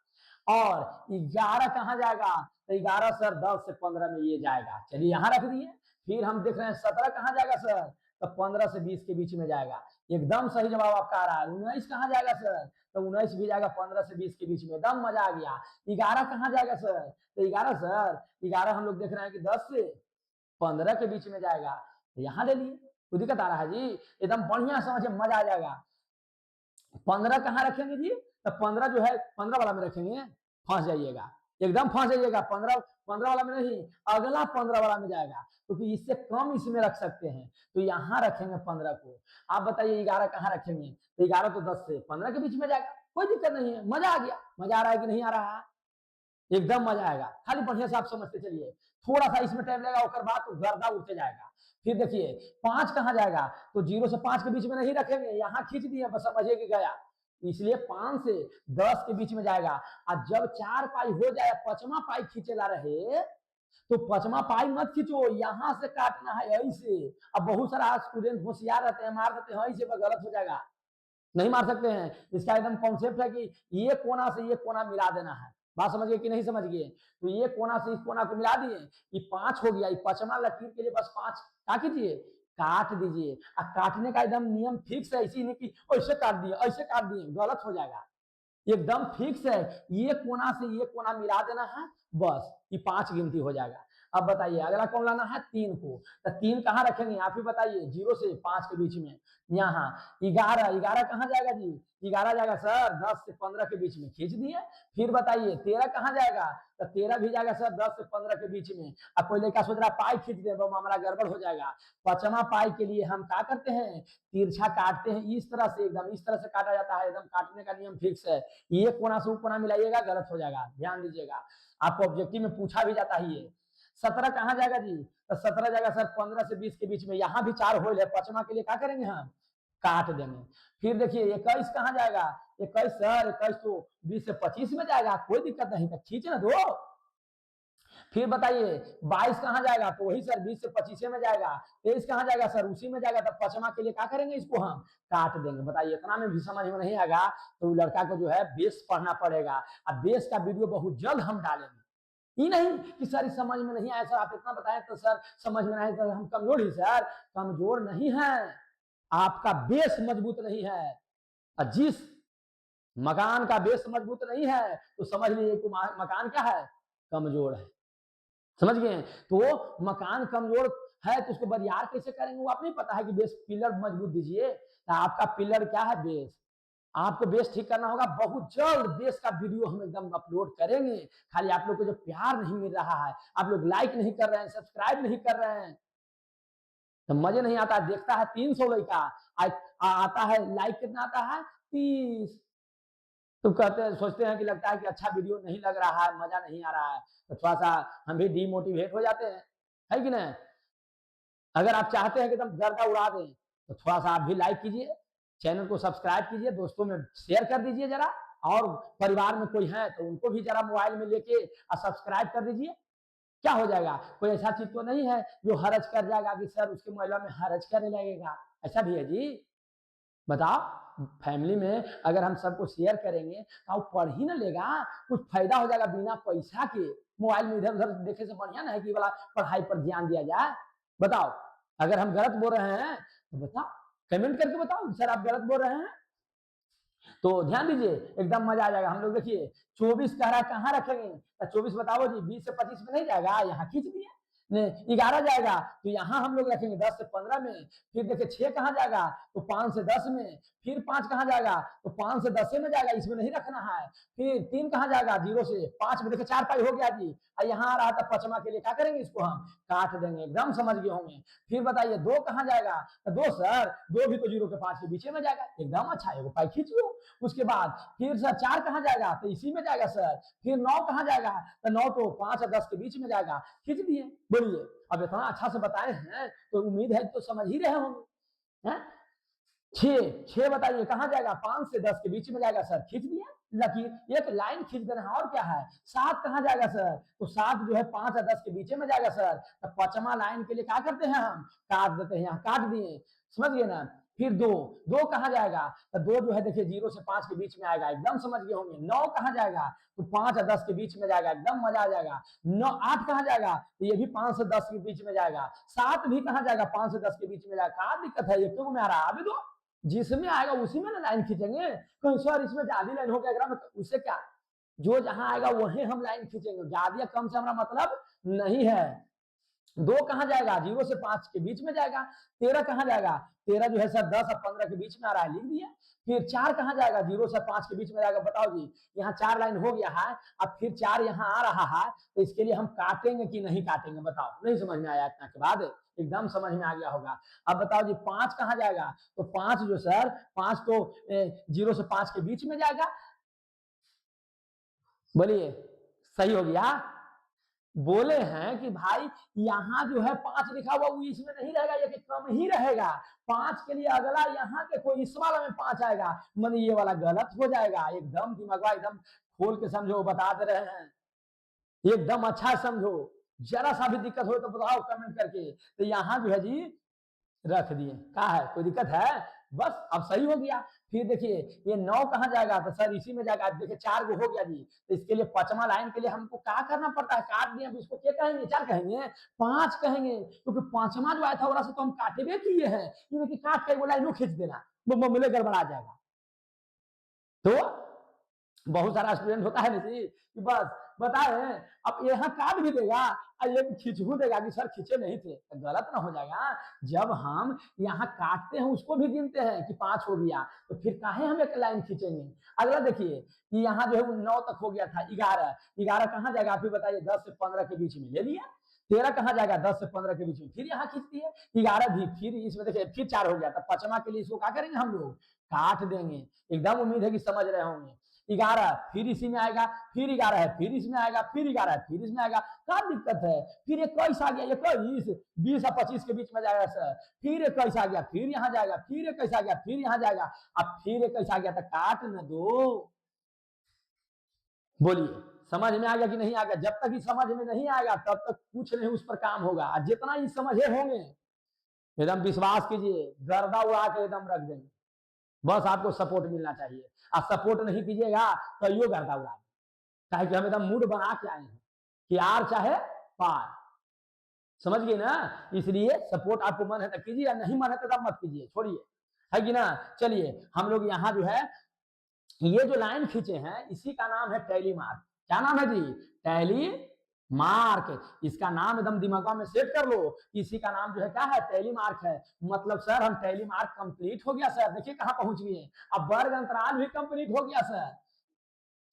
और 11 कहाँ जाएगा, तो 11 सर 10 से 15 में ये जाएगा, चलिए यहाँ रख दिए। फिर हम देख रहे हैं 17 कहाँ जाएगा सर, तो 15 से 20 के बीच में जाएगा, एकदम सही जवाब आपका आ रहा है। 19 कहाँ जाएगा सर, तो 19 भी जाएगा 15 से 20 के बीच में, एकदम मजा आ गया। 11 कहाँ जाएगा सर, तो 11 सर 11 हम लोग देख रहे हैं कि 10 से 15 के बीच में जाएगा, तो यहाँ ले लिए, कोई दिक्कत आ रहा है जी, एकदम बढ़िया समझे, मजा आ जाएगा। 15 कहाँ रखेंगे जी, तो 15 जो है 15 वाला में रखेंगे, फंस जाइएगा, एकदम फंस जाइएगा, 15 वाला में नहीं, अगला 15 वाला में जाएगा, क्योंकि तो इससे कम इसमें रख सकते हैं, तो यहाँ रखेंगे 15 को। आप बताइए 11 कहाँ रखेंगे, तो 11 तो 10 से 15 के बीच में जाएगा, कोई दिक्कत नहीं है, मजा आ गया। मजा आ रहा है कि नहीं आ रहा है, एकदम मजा आएगा, खाली बढ़िया से आप समझते चलिए, थोड़ा सा इसमें टाइम लगेगा, उसके बाद तो गर्दा उठते जाएगा। फिर देखिए 5 कहाँ जाएगा, तो 0 से 5 के बीच में नहीं रखेंगे, यहाँ खींच दिए, बस समझिए कि गया, इसलिए 5 से 10 के बीच में जाएगा। और जब 4 पाई हो जाए, 5वां पाई खींचेला रहे, तो 5वां पाई मत खींचो, यहाँ से काटना है ऐसे। अब बहुत सारा स्टूडेंट होशियार रहते हैं, मार देते हैं ऐसे, गलत हो जाएगा, नहीं मार सकते हैं। इसका एकदम कॉन्सेप्ट है कि ये कोना से ये कोना मिला देना है, बात समझ गए कि नहीं समझ गए, तो ये कोना से इस कोना को मिला दिए, ये 5 हो गया, ये 5वां लकीर के लिए बस 5 क्या कीजिए, काट दीजिए। और काटने का एकदम नियम फिक्स है, इसी नहीं कि ऐसे काट दिए ऐसे काट दिए, गलत हो जाएगा, एकदम फिक्स है, ये कोना से ये कोना मिला देना है, बस ये 5 गिनती हो जाएगा। अब बताइए अगला कौन लाना है, 3 को, तो 3 कहाँ रखेंगे आप ही बताइए, 0 से 5 के बीच में, यहाँ 11, 11 कहाँ जाएगा जी, 11 जाएगा सर 10 से 15 के बीच में, खींच दिए। फिर बताइए 13 कहाँ जाएगा, तो 13 भी जाएगा सर 10 से 15 के बीच में। अब कोई लड़का सोच रहा पाई खींच दे, वो मामला गड़बड़ हो जाएगा। 5वां पाई के लिए हम क्या करते हैं, तिरछा काटते हैं, इस तरह से, एकदम इस तरह से काटा जाता है, एकदम काटने का नियम फिक्स है। ये कोना से कोना मिलाइएगा गलत हो जाएगा, ध्यान दीजिएगा, आपको ऑब्जेक्टिव में पूछा भी जाता है ये। 17 कहाँ जाएगा जी, तो 17 जाएगा सर 15 से 20 के बीच में, यहाँ भी 4 होल है, 5वां के लिए क्या करेंगे हम, काट देंगे। फिर देखिए 21 कहाँ जाएगा, 21 सर 21 तो 20 से 25 में जाएगा, कोई दिक्कत नहीं, तक खींच ना दो। फिर बताइए 22 कहाँ जाएगा, तो वही सर 20 से 25 में जाएगा। 23 कहाँ जाएगा सर, उसी में जाएगा, तब 5वां के लिए क्या करेंगे, इसको हम काट देंगे। बताइए इतना में भी समझ में नहीं आएगा तो लड़का को जो है बेस पढ़ना पड़ेगा। अब बेस का वीडियो बहुत जल्द हम डालेंगे, ये नहीं कि सर समझ में नहीं आया, सर आप इतना बताएं तो सर समझ में आए, तो हम कमजोर ही, सर कमजोर नहीं है, आपका बेस मजबूत नहीं है। जिस मकान का बेस मजबूत नहीं है तो समझ लीजिए कि मकान क्या है, कमजोर है, समझ गए। तो मकान कमजोर है तो उसको बरियार कैसे करेंगे, वो आप नहीं पता है कि बेस पिलर मजबूत दीजिए, तो आपका पिलर क्या है, बेस। आपको बेस ठीक करना होगा, बहुत जल्द बेस का वीडियो हम एकदम अपलोड करेंगे। खाली आप लोग को जो प्यार नहीं मिल रहा है, आप लोग लाइक नहीं कर रहे हैं, सब्सक्राइब नहीं कर रहे हैं, तो मजे नहीं आता। देखता है 300 लड़का, आता है लाइक कितना आता है, 30। तो कहते हैं, सोचते हैं कि लगता है कि अच्छा वीडियो नहीं लग रहा है, मजा नहीं आ रहा है, तो थोड़ा सा हम भी डीमोटिवेट हो जाते हैं, है कि नहीं। अगर आप चाहते हैं कि एकदम गर्दा उड़ा दें तो थोड़ा सा आप भी लाइक कीजिए, चैनल को सब्सक्राइब कीजिए, दोस्तों में शेयर कर दीजिए जरा, और परिवार में कोई है तो उनको भी जरा मोबाइल में लेके सब्सक्राइब कर दीजिए। क्या हो जाएगा, कोई ऐसा चीज तो नहीं है जो हरज कर जाएगा कि सर उसके मोबाइल में हरज करने लगेगा, ऐसा भी है जी, बताओ। फैमिली में अगर हम सबको शेयर करेंगे तो वो पढ़ ही ना लेगा, कुछ फायदा हो जाएगा बिना पैसा के। मोबाइल में इधर उधर देखे से बढ़िया ना है कि वाला पढ़ाई पर ध्यान दिया जाए। बताओ अगर हम गलत बोल रहे हैं तो बताओ, कमेंट करके बताओ सर आप गलत बोल रहे हैं, तो ध्यान दीजिए एकदम मजा आ जाएगा। हम लोग देखिए 24 कह रहा कहाँ रखेंगे, 24 बताओ जी, 20 से 25 में नहीं जाएगा, यहाँ खींच दिए। 11 जाएगा तो यहाँ हम लोग रखेंगे 10 से 15 में। फिर देखिए 6 कहाँ जाएगा, तो 5 से 10 में। फिर 5 कहाँ जाएगा, तो 5 से 10 में जाएगा, इसमें नहीं रखना है। फिर 3 कहाँ जाएगा, 0 से 5 में। देखिए 4 पाई हो गया जी, यहाँ आ रहा था 5वां के लिए क्या करेंगे, इसको हम काट देंगे, एकदम समझ गए होंगे। फिर बताइए 2 कहाँ जाएगा, तो 2 सर 2 भी तो 0 के 5 के बीच में जाएगा, एकदम अच्छा है, वो पाई खींच लो। उसके बाद फिर सर 4 कहाँ जाएगा, तो इसी में जाएगा सर। फिर 9 कहाँ जाएगा, तो 9 तो 5 और 10 के बीच में जाएगा, खींच दिए। बोलिए अब इतना अच्छा से बताए हैं तो उम्मीद है तो समझ ही रहे होंगे। 6 बताइए कहाँ जाएगा, 5 से 10 के बीच में जाएगा सर, खींच दिया लकीर, एक लाइन खींच देना है और क्या है। 7 कहाँ जाएगा सर, तो 7 जो है 5 और 10 के बीच में जाएगा सर, तो 5वां लाइन के लिए क्या करते हैं हम, काट देते हैं, यहाँ काट दिए, समझ गए ना। फिर 2 कहाँ जाएगा, तो 2 जो है देखिए 0 से 5 के बीच में आएगा, एकदम समझ गए होंगे। 9 कहाँ जाएगा, तो 5 और 10 के बीच में जाएगा, एकदम मजा आ जाएगा। 8 कहाँ जाएगा, तो ये भी 5 से 10 के बीच में जाएगा। 7 भी कहाँ जाएगा, 5 से 10 के बीच में जाएगा। क्या दिक्कत है, ये क्यों में आ रहा है, अभी दो जिसमें आएगा उसी में ना लाइन खींचेंगे। कहीं सर इसमें ज्यादा लाइन हो गया, उससे क्या, जो जहां आएगा वहीं हम लाइन खींचेंगे, ज्यादा कम से हमारा मतलब नहीं है। 2 कहाँ जाएगा, 0 से 5 के बीच में जाएगा। 13 कहाँ जाएगा, 13 जो है सर 10 और 15 के बीच में आ रहा है, लिख दिया। फिर 4 कहाँ जाएगा, 0 से 5 के बीच में जाएगा। बताओ जी, यहाँ 4 लाइन हो गया है, अब फिर 4 यहाँ आ रहा है, तो इसके लिए हम काटेंगे कि नहीं काटेंगे, बताओ। नहीं समझ में आया इतना के बाद, एकदम समझ में आ गया होगा। अब बताओ जी 5 कहाँ जाएगा, तो 5 जो सर 5 तो 0 से 5 के बीच में जाएगा। बोलिए सही हो गया। बोले हैं कि भाई यहाँ जो है 5 लिखा हुआ वो इसमें नहीं रहेगा, ये कम ही रहेगा। 5 के लिए अगला यहाँ के कोई इस वाला में 5 आएगा, मन ये वाला गलत हो जाएगा। एकदम दिमाग एकदम खोल के समझो, बता दे रहे हैं, एकदम अच्छा समझो। जरा सा भी दिक्कत हो तो बताओ कमेंट करके। तो यहाँ जो है जी रख दिए, क्या है, कोई दिक्कत है, बस अब सही हो गया। फिर देखिए ये 9 कहाँ जाएगा, तो सर इसी में जाएगा। देखिए 4 गो हो गया जी, तो इसके लिए 5वां लाइन के लिए हमको क्या करना पड़ता है, काट दिए। अब इसको क्या कहेंगे, 4 कहेंगे, 5 कहेंगे, क्योंकि 5वां जो आया था वहां से तो हम काटे किए हैं, क्योंकि काट कर वो लाइन खींच देना, वो मिले गड़बड़ा जाएगा। तो बहुत सारा स्टूडेंट होता है ना जी कि बस बताए अब यहाँ काट भी देगा और ये खिंचू देगा कि सर खींचे नहीं थे, तो गलत ना हो जाएगा। जब हम यहाँ काटते हैं उसको भी गिनते हैं कि 5 हो गया, तो फिर काहे हम एक लाइन खींचेंगे। अगला देखिए कि यहाँ जो है 9 तक हो गया था, 11 11 कहाँ जाएगा आप ही बताइए, 10 से 15 के बीच में ले लिया। 13 कहाँ जाएगा, 10 से 15 के बीच में, फिर यहाँ खींच दिए। 11 भी, फिर इसमें देखिए फिर 4 हो गया, तो 5वां के लिए इसको क्या करेंगे हम लोग, काट देंगे। एकदम उम्मीद है कि समझ रहे होंगे। 11 फिर इसी में आएगा, फिर 11 है, फिर इसमें आएगा, फिर 11 है, फिर इसमें आएगा। क्या दिक्कत है, फिर 21 आ गया, 21 20 और 25 के बीच में जाएगा सर, फिर 21 आ गया, फिर यहाँ जाएगा, फिर 21 आ गया, फिर यहाँ जाएगा, अब फिर 21 आ गया, तो काट न दो। बोलिए समझ में आ गया कि नहीं आ गया। जब तक ही समझ में नहीं आएगा तब तक कुछ नहीं उस पर काम होगा। जितना ही समझे होंगे एकदम विश्वास कीजिए, गर्दा उड़ा के एकदम रख देंगे। बस आपको सपोर्ट मिलना चाहिए, आप सपोर्ट नहीं कीजिएगा तो यो गर्दा उड़ा, चाहे कि हम एकदम मूड बना के आए हैं कि आर चाहे पार, समझ गए ना। इसलिए सपोर्ट आपको मन है तो कीजिए, या नहीं मन है तो मत कीजिए, छोड़िए, है कि ना। चलिए हम लोग यहाँ जो है ये जो लाइन खींचे हैं इसी का नाम है टैली मार्क। क्या नाम है जी, टैली मार्क। इसका नाम एकदम दिमाग में सेट कर लो, इसी का नाम जो है क्या है, टैली मार्क है। मतलब सर हम टैली मार्क कंप्लीट हो गया सर, देखिए कहां पहुंच गए, अब वर्ग अंतराल भी कंप्लीट हो गया सर,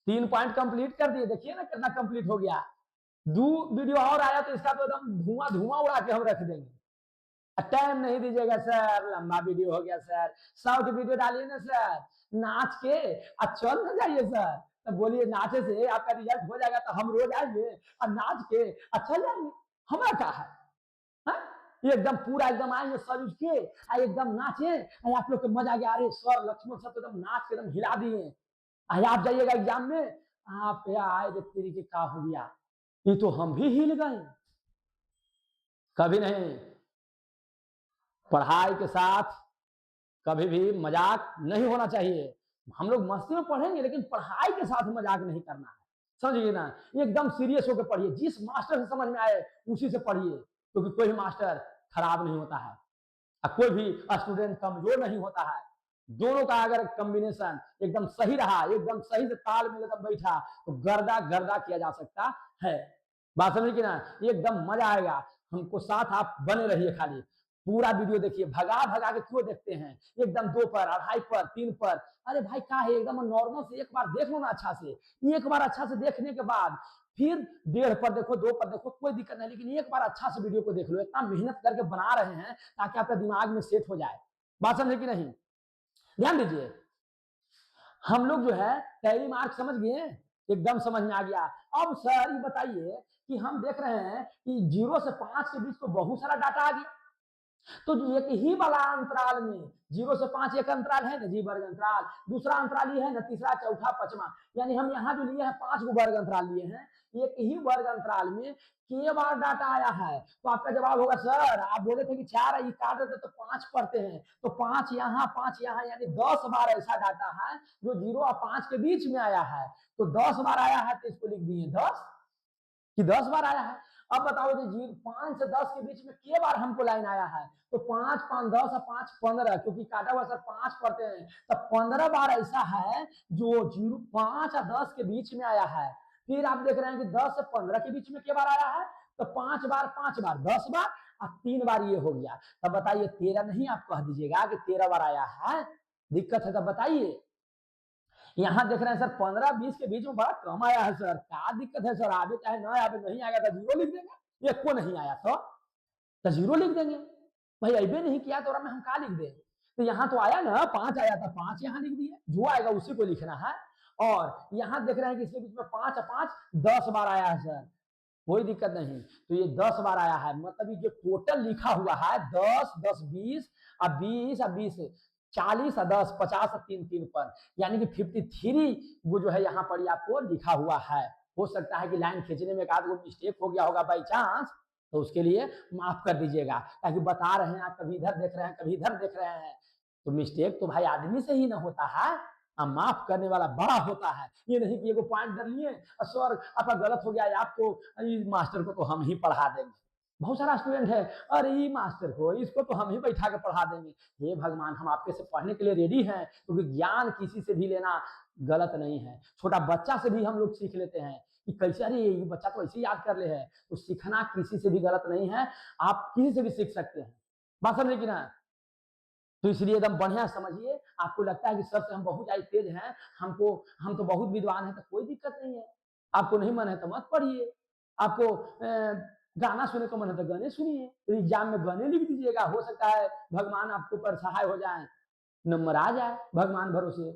3 पॉइंट कंप्लीट कर दिए, देखिए ना कितना कंप्लीट हो गया। दो वीडियो और आया तो इसका तो एकदम धुआं धुआं उड़ा के हम रख देंगे। टाइम नहीं दीजिएगा सर, लंबा वीडियो हो गया सर, शॉर्ट वीडियो डालिए ना सर, नाच के चल ना जाइए सर। तो बोलिए नाचे से आपका रिजल्ट हो जाएगा तो हम रोज आएंगे और नाच के चल जाएंगे, हमारा क्या है, हा? ये एकदम पूरा एकदम आएंगे सर उठ के एकदम नाचे, आप लोग को मजा आ गया, अरे सर लक्ष्मण सर तो एकदम नाच के एकदम हिला दिए। आप जाइएगा एग्जाम में, आप आए तेरी के का हो गया, ये तो हम भी हिल गए। कभी नहीं, पढ़ाई के साथ कभी भी मजाक नहीं होना चाहिए। हम लोग मस्ती में पढ़ेंगे लेकिन पढ़ाई के साथ मजाक नहीं करना है, समझिए ना। एकदम सीरियस होकर पढ़िए, जिस मास्टर से समझ में आए उसी से पढ़िए, क्योंकि कोई मास्टर खराब नहीं होता है और कोई भी स्टूडेंट कमजोर नहीं होता है। दोनों का अगर कॉम्बिनेशन एकदम सही रहा, एकदम सही से ताल में एकदम बैठा, तो गर्दा गर्दा किया जा सकता है। बात समझ की ना, एकदम मजा आएगा। हमको साथ आप बने रहिए, खाली पूरा वीडियो देखिए, भगा भगा के क्यों देखते हैं, एकदम 2 पर, 2.5 पर, 3 पर, अरे भाई क्या है, एकदम नॉर्मल से एक बार देख लो ना अच्छा से। एक बार अच्छा से देखने के बाद फिर 1.5 पर देखो, 2 पर देखो, कोई दिक्कत नहीं, लेकिन एक बार अच्छा से वीडियो को देख लो। इतना मेहनत करके बना रहे हैं ताकि आपका दिमाग में सेट हो जाए। बात समझे कि नहीं, ध्यान दीजिए। हम लोग जो है टैली मार्क समझ गए, एकदम समझ में आ गया। अब सर ये बताइए कि हम देख रहे हैं कि 0 से 5 के बीच तो बहुत सारा डाटा आ गया, तो एक ही वाला अंतराल में 0 से 5 एक अंतराल है ना जी, वर्ग अंतराल, दूसरा अंतराल ये है ना, तीसरा, चौथा, 5वां, यानी हम यहाँ जो लिए हैं 5 को वर्ग अंतराल लिए हैं। एक ही वर्ग अंतराल में के बार डाटा आया है, तो आपका जवाब होगा सर आप बोले थे कि 4 है, ये काट देते तो 5 पढ़ते हैं, तो 5 यहाँ 5 यहाँ, यानी 10 बार ऐसा डाटा है जो 0 और 5 के बीच में आया है। तो 10 बार आया है तो इसको लिख दिए 10 कि 10 बार आया है। अब बताओ जी 5 से 10 के बीच में के बार हमको लाइन आया है, तो 5 5 10 और 5 15, क्योंकि काटा हुआ सर 5 पढ़ते हैं, तो 15 बार ऐसा है जो 0 5 और 10 के बीच में आया है। फिर आप देख रहे हैं कि 10 से 15 के बीच में के बार आया है, तो 5 बार 5 बार 10 बार और 3 बार ये हो गया। तब बताइए 13 नहीं, आप कह दीजिएगा कि 13 बार आया है, दिक्कत है तब बताइए। यहाँ देख रहे हैं सर 15-20 के बीच में बड़ा कम आया है सर, क्या दिक्कत है सर, आगे चाहे ना आगे, नहीं आएगा तो 0 लिख देंगे, एक को नहीं आया तो 0 लिख देंगे। भाई अबे नहीं किया तो हम क्या लिख दें, तो यहाँ तो आया ना 5 आया था, 5 यहाँ लिख दिए, जो आएगा उसी को लिखना है। और यहाँ देख रहे हैं कि इसके बीच में 5 और 5 10 बार आया है सर, कोई दिक्कत नहीं, तो ये 10 बार आया है, मतलब ये जो टोटल लिखा हुआ है 10 10 20 और 20 और 20 40 और 10 50 और 3 3 पर, यानी कि 53 वो जो है यहाँ पर आपको लिखा हुआ है। हो सकता है कि लाइन खींचने में एक आध मिस्टेक हो गया होगा बाई चांस, तो उसके लिए माफ कर दीजिएगा, ताकि बता रहे हैं आप कभी इधर देख रहे हैं कभी इधर देख रहे हैं, तो मिस्टेक तो भाई आदमी से ही ना होता है, माफ करने वाला बड़ा होता है। ये नहीं कि एगो पॉइंट कर लिए सर आपका गलत हो गया, आपको मास्टर को तो हम ही पढ़ा देंगे, बहुत सारा स्टूडेंट है, अरे मास्टर को इसको तो हम ही बैठा के पढ़ा देंगे। हे भगवान, हम आपके से पढ़ने के लिए रेडी हैं, क्योंकि ज्ञान किसी से भी लेना गलत नहीं है। छोटा बच्चा से भी हम लोग सीख लेते हैं कि कैसे, अरे ये बच्चा तो ऐसे याद कर ले है। तो सीखना किसी से भी गलत नहीं है, आप किसी से भी सीख सकते हैं। बात समझे कि ना? तो इसलिए एकदम बढ़िया समझिए। आपको लगता है कि सर से हम बहुत ज्यादा तेज हैं, हम तो बहुत विद्वान हैं, तो कोई दिक्कत नहीं है। आपको नहीं मन है तो मत पढ़िए। आपको गाना सुनने का मन है तो गाने सुनिए, तो एग्जाम में गाने लिख दीजिएगा। हो सकता है भगवान आपके ऊपर सहाय हो जाए, नंबर आ जाए भगवान भरोसे।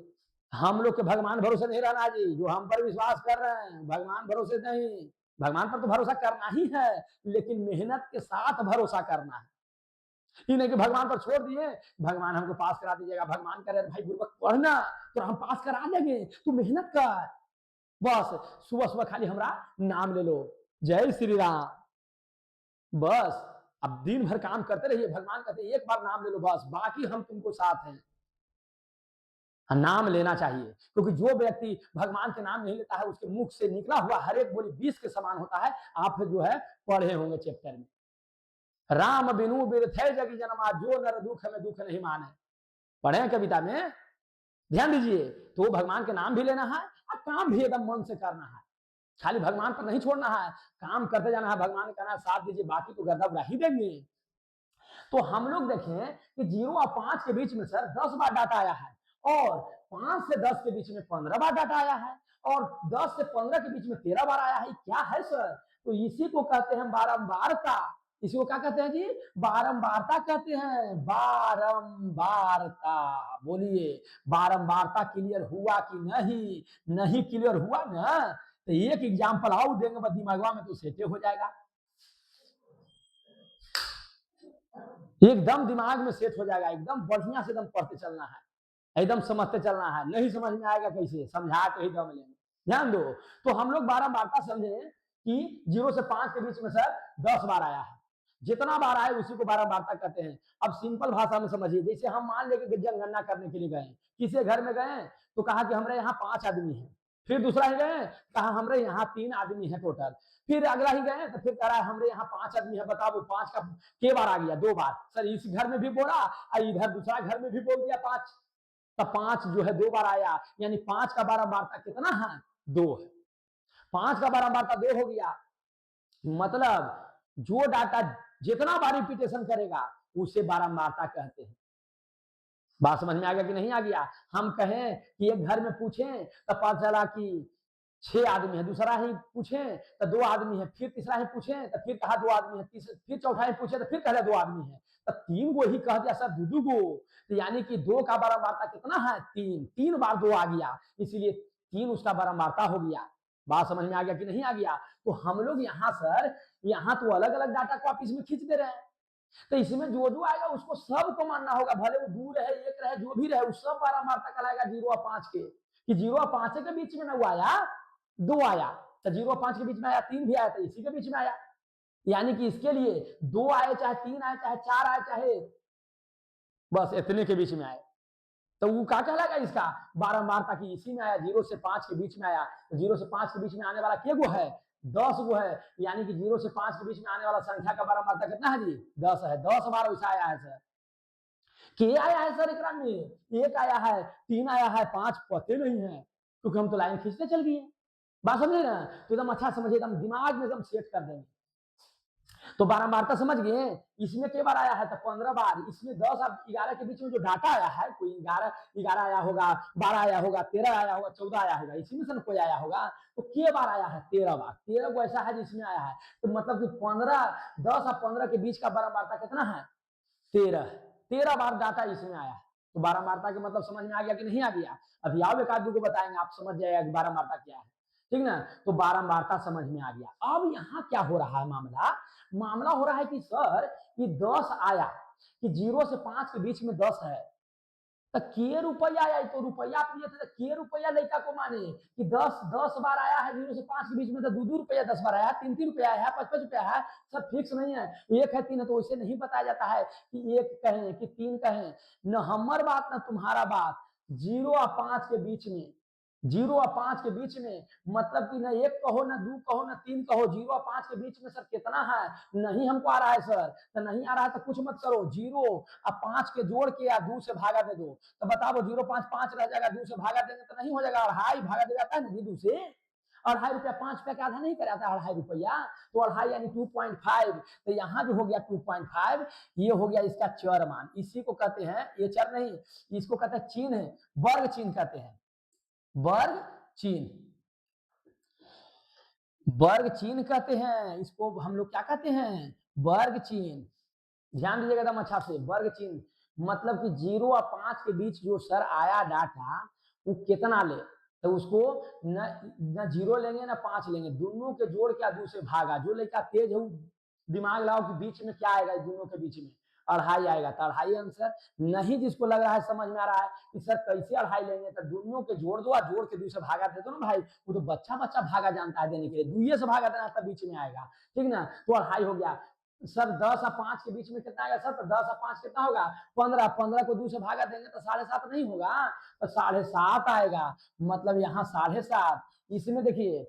हम लोग के भगवान भरोसे नहीं रहना जी, जो हम पर विश्वास कर रहे हैं भगवान भरोसे नहीं। भगवान पर तो भरोसा करना ही है, लेकिन मेहनत के साथ भरोसा करना है। ये नहीं कि भगवान पर छोड़ दिए, भगवान हमको पास करा दीजिएगा, भगवान करे भाई गुरुवक पढ़ना तो हम पास करा देंगे, तू मेहनत कर। बस सुबह सुबह खाली हमारा नाम ले लो, जय श्री राम, बस। अब दिन भर काम करते रहिए, भगवान कहते एक बार नाम ले लो बस, बाकी हम तुमको साथ हैं। नाम लेना चाहिए, क्योंकि जो व्यक्ति भगवान के नाम नहीं लेता है, उसके मुख से निकला हुआ हर एक बोली विष के समान होता है। आप जो है पढ़े होंगे चैप्टर में, राम बिनु बिरथै जगी जनमा, जो नर दुख में दुख नहीं माने। पढ़े कविता में, ध्यान दीजिए। तो भगवान के नाम भी लेना है और काम भी एकदम मन से करना है। खाली भगवान पर नहीं छोड़ना है, काम करते जाना है। भगवान ने कहना साथ दीजिए, बाकी तो गर्दा उड़ा ही देंगे। तो हम लोग देखें कि 0 और 5 के बीच में सर 10 बार डाटा आया है, और 5 से 10 के बीच में 15 बार डाटा आया है, और 10 से 15 के बीच में 13 बार आया है। क्या है सर? तो इसी को कहते हैं बारंबारता। इसी को क्या कहते हैं जी? बारंबारता कहते हैं, बारंबारता। बोलिए, बारंबारता क्लियर हुआ कि नहीं? नहीं क्लियर हुआ ना, तो एक एग्जाम्पल आउ देंगे दिमागवा में, तो सेटे हो जाएगा, एकदम दिमाग में सेट हो जाएगा। एकदम बढ़िया से एकदम पढ़ते चलना है, एकदम समझते चलना है। नहीं समझ में आएगा कैसे, समझा के ही दम लेंगे। ध्यान दो। तो हम लोग बारंबारता समझे कि 0 से 5 के बीच में सर 10 बार आया है। जितना बार आए उसी को बारंबारता कहते हैं। अब सिंपल भाषा में समझिए, जैसे हम मान लेके जनगणना करने के लिए गए, किसी घर में गए तो कहा कि हमारे यहाँ 5 आदमी है। फिर दूसरा ही गए, कहा हमारे यहाँ 3 आदमी है टोटल। फिर अगला ही गए तो फिर कह रहा है हमारे यहाँ 5 आदमी है। बताओ 5 का के बार आ गया? 2 बार। सर इस घर में भी बोला और इधर दूसरा घर में भी बोल दिया 5, तो 5 जो है 2 बार आया, यानी 5 का बारंबारता कितना है? 2 है। 5 का बारंबारता 2 हो गया। मतलब जो डाटा जितना बार रिपीटेशन करेगा उसे बारंबारता कहते हैं। बात समझ में आ गया कि नहीं आ गया? हम कहें कि एक घर में पूछें तो पता चला कि 6 आदमी है, दूसरा ही पूछे तो 2 आदमी है, फिर तीसरा ही पूछे तो फिर कहा 2 आदमी है, फिर चौथा ही पूछे तो फिर कहा 2 आदमी है, तो 3 गो ही कह दिया सर, दू गो। तो यानी कि 2 का बारंबारता कितना है? 3। 3 बार 2 आ गया, इसलिए 3 उसका बारंबारता हो गया। बात समझ में आ गया कि नहीं आ गया? तो हम लोग यहाँ सर, यहाँ तो अलग अलग डाटा को आप इसमें खींच दे रहे हैं, तो इसमें जो जो आएगा उसको सबको मानना होगा, भले वो दूर रहे, एक रहे, जो भी रहे, उस सब बारंबारता कहलाएगा 0 और 5 के। कि 0 और 5 के बीच में ना वो आया, 2 आया, तो 0 और 5 के बीच में आया, 3 भी आया, तो इसी के बीच में आया। यानी कि इसके लिए 2 आए, चाहे 3 आए, चाहे 4 आए, चाहे बस इतने के बीच में आए, तो वो क्या कहलाएगा? इसका बारंबारता की इसी में आया, 0 से 5 के बीच में आया। तो 0 से 5 के बीच में आने वाला के गो है? 10 गो है। यानी कि 0 से 5 के बीच में आने वाला संख्या का बारंबारता कितना है जी? 10 है। 10 बार वैसा आया है सर। के आया है सर एकरा में? 1 आया है, 3 आया है, 5 पते नहीं है, क्योंकि हम तो लाइन खींचते चल गए। बात समझे ना? तो एकदम अच्छा समझिए, एकदम दिमाग में एकदम सेट कर देंगे। तो बारंबारता समझ गए। इसमें के बार आया है? तो 15 बार। इसमें 10 और 11 के बीच में जो डाटा आया है, कोई 11 आया होगा, 12 आया होगा, 13 आया होगा, 14 आया होगा, इसी में से कोई आया होगा, तो के बार आया है? 13 बार। 13 को ऐसा है जिसमें आया है, तो मतलब कि 15, 10 और 15 के बीच का बारंबारता कितना है? 13। 13 बार डाटा इसमें आया है। तो बारंबारता के मतलब समझ में आ गया कि नहीं आ गया? अभी आओ एक आध को बताएंगे, आप समझ जाएगा कि बारंबारता क्या है। ठीक ना? तो बारंबारता समझ में आ गया। अब यहाँ क्या हो रहा है? मामला हो रहा है कि सर ये 10 आया, कि 0 से 5 के बीच में 10 है, तो के रुपया आया, तो रुपया आप लिए थे, तो के रुपया लड़का को माने कि 10 बार आया है 0 से 5 के बीच में, तो 2 रुपया 10 बार आया है, 3 रुपया है, 5 रुपया है। सर फिक्स नहीं है, 1 है 3 है, तो वैसे नहीं बताया जाता है कि 1 कहें कि 3 कहें। न हमार बात न तुम्हारा बात, 0 और 5 के बीच में जीरो और 5 के बीच में, मतलब कि ना 1 कहो ना 2 कहो ना 3 कहो, जीरो और 5 के बीच में सर कितना है, नहीं हमको आ रहा है सर, तो नहीं आ रहा है तो कुछ मत करो, जीरो और 5 के जोड़ के या 2 से भागा दे दो, तो बताओ जीरो 5 5 रह जाएगा, 2 से भागा देंगे तो नहीं हो जाएगा, अढ़ाई भागा दे जाता है ना 2 से, अढ़ाई रुपया 5 रुपया का आधा नहीं कराता अढ़ाई रुपया, तो अढ़ाई यानी 2.5, तो यहाँ जो हो गया 2.5, ये हो गया इसका चर मान, इसी को कहते हैं, ये चर नहीं, इसको कहते हैं चिन्ह, वर्ग चिन्ह कहते हैं, वर्ग चिन्ह, वर्ग चिन्ह कहते हैं इसको, हम लोग क्या कहते हैं, वर्ग चिन्ह, ध्यान दीजिएगा एकदम अच्छा से, वर्ग चिन्ह मतलब कि 0 और 5 के बीच जो सर आया डाटा, वो कितना ले, तो उसको न 0 लेंगे ना 5 लेंगे, दोनों के जोड़ के 2 से भागा, जो लड़का तेज है वो दिमाग लगाओ कि बीच में क्या आएगा, दोनों के बीच में अढ़ाई आएगा, तो अढ़ाई आंसर, नहीं जिसको लग रहा है समझ में आ रहा है कि सर कैसे अढ़ाई लेंगे, तो दोनों के जोड़ दो और जोड़ के 2 से भागा दे दो ना भाई, वो तो बच्चा बच्चा भागा जानता है देने के लिए, 2 से भागा देना तब बीच में आएगा, ठीक ना, तो अढ़ाई हो गया सर, 10 और 5 के बीच में कितना आएगा सर, तो 10 और 5 कितना होगा, 15, 15 को 2 से भागा देंगे तो 7.5 नहीं होगा, तो 7.5 आएगा, मतलब यहाँ 7.5, इसमें देखिए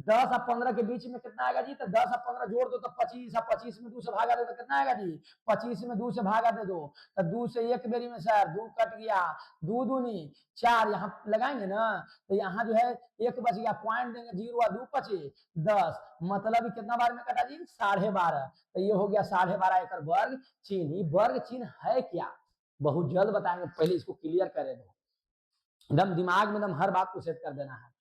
10 और 15 के बीच में कितना आएगा जी, तो 10 और 15 जोड़ दो तो 25, और 25 में 2 से भागा दो तो कितना आएगा जी, 25 में 2 से भागा दे दो, तो 2 से एक बेरी में सर 2 कट गया, 2 दूनी 4, यहाँ लगाएंगे ना, तो यहाँ जो है एक बच गया, पॉइंट देंगे 0 और 2 पचे 10, मतलब कितना बार में कटा जी, 12.5, तो ये हो गया 12.5 एकड़ वर्ग चिन्ह, वर्ग चिन्ह है क्या, बहुत जल्द बताएंगे, पहले इसको क्लियर करें दो, एकदम दिमाग में एकदम हर बात को सेट कर देना है।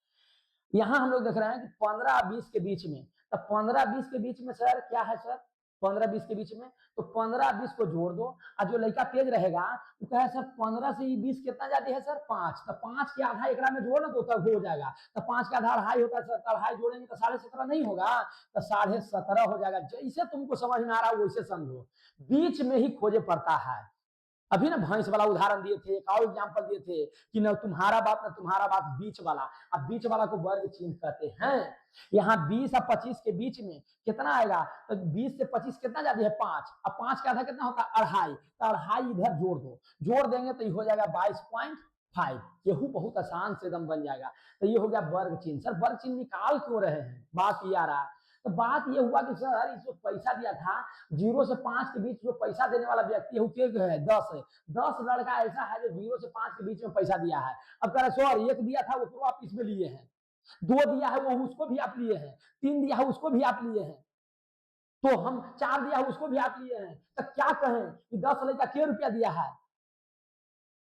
यहाँ हम लोग देख रहे हैं कि 15-20 के बीच में, तो 15-20 के बीच में सर क्या है सर, 15-20 के बीच में, तो 15-20 को जोड़ दो, और जो लड़का तेज रहेगा तो कहे सर 15 से 20 कितना जाती है सर 5, तो 5 के आधा एकड़ा में जोड़ दो तब हो जाएगा, तो 5 का आधा अढ़ाई होता है सर, तो अढ़ाई जोड़ेंगे तो 17.5 नहीं होगा, तो 17.5 हो जाएगा, जैसे तुमको समझ में आ रहा है वैसे समझो, बीच में ही खोजे पड़ता है, अभी ना भैंस वाला उदाहरण दिए थे, एक और एग्जाम्पल दिए थे कि न तुम्हारा बाप न तुम्हारा बाप, बीच वाला, अब बीच वाला को वर्ग चिन्ह कहते हैं, यहाँ 20 और 25 के बीच में कितना आएगा, तो 20 से 25 कितना जाती है 5, अब 5 का आधा कितना होता है अढ़ाई, तो अढ़ाई इधर जोड़ दो, जोड़ देंगे तो ये हो जाएगा 22.5, यही बहुत आसान से एकदम बन जाएगा, तो ये हो गया वर्ग चिन्ह, सर वर्ग चिन्ह निकाल क्यों रहे हैं, बात ये आ रहा है, तो बात ये हुआ कि सर इसको पैसा दिया था, 0 से 5 के बीच जो पैसा देने वाला व्यक्ति है 10 है, 10 लड़का ऐसा है जो 0 से 5 के बीच में पैसा दिया है, अब कह रहे सर एक दिया था वो आप इसमें लिए हैं, 2 दिया है वो उसको भी आप लिए हैं, 3 दिया है उसको भी आप लिए हैं, तो हम 4 दिया है उसको भी आप लिए हैं, तो क्या कहें कि 10 लड़का क्या रुपया दिया है,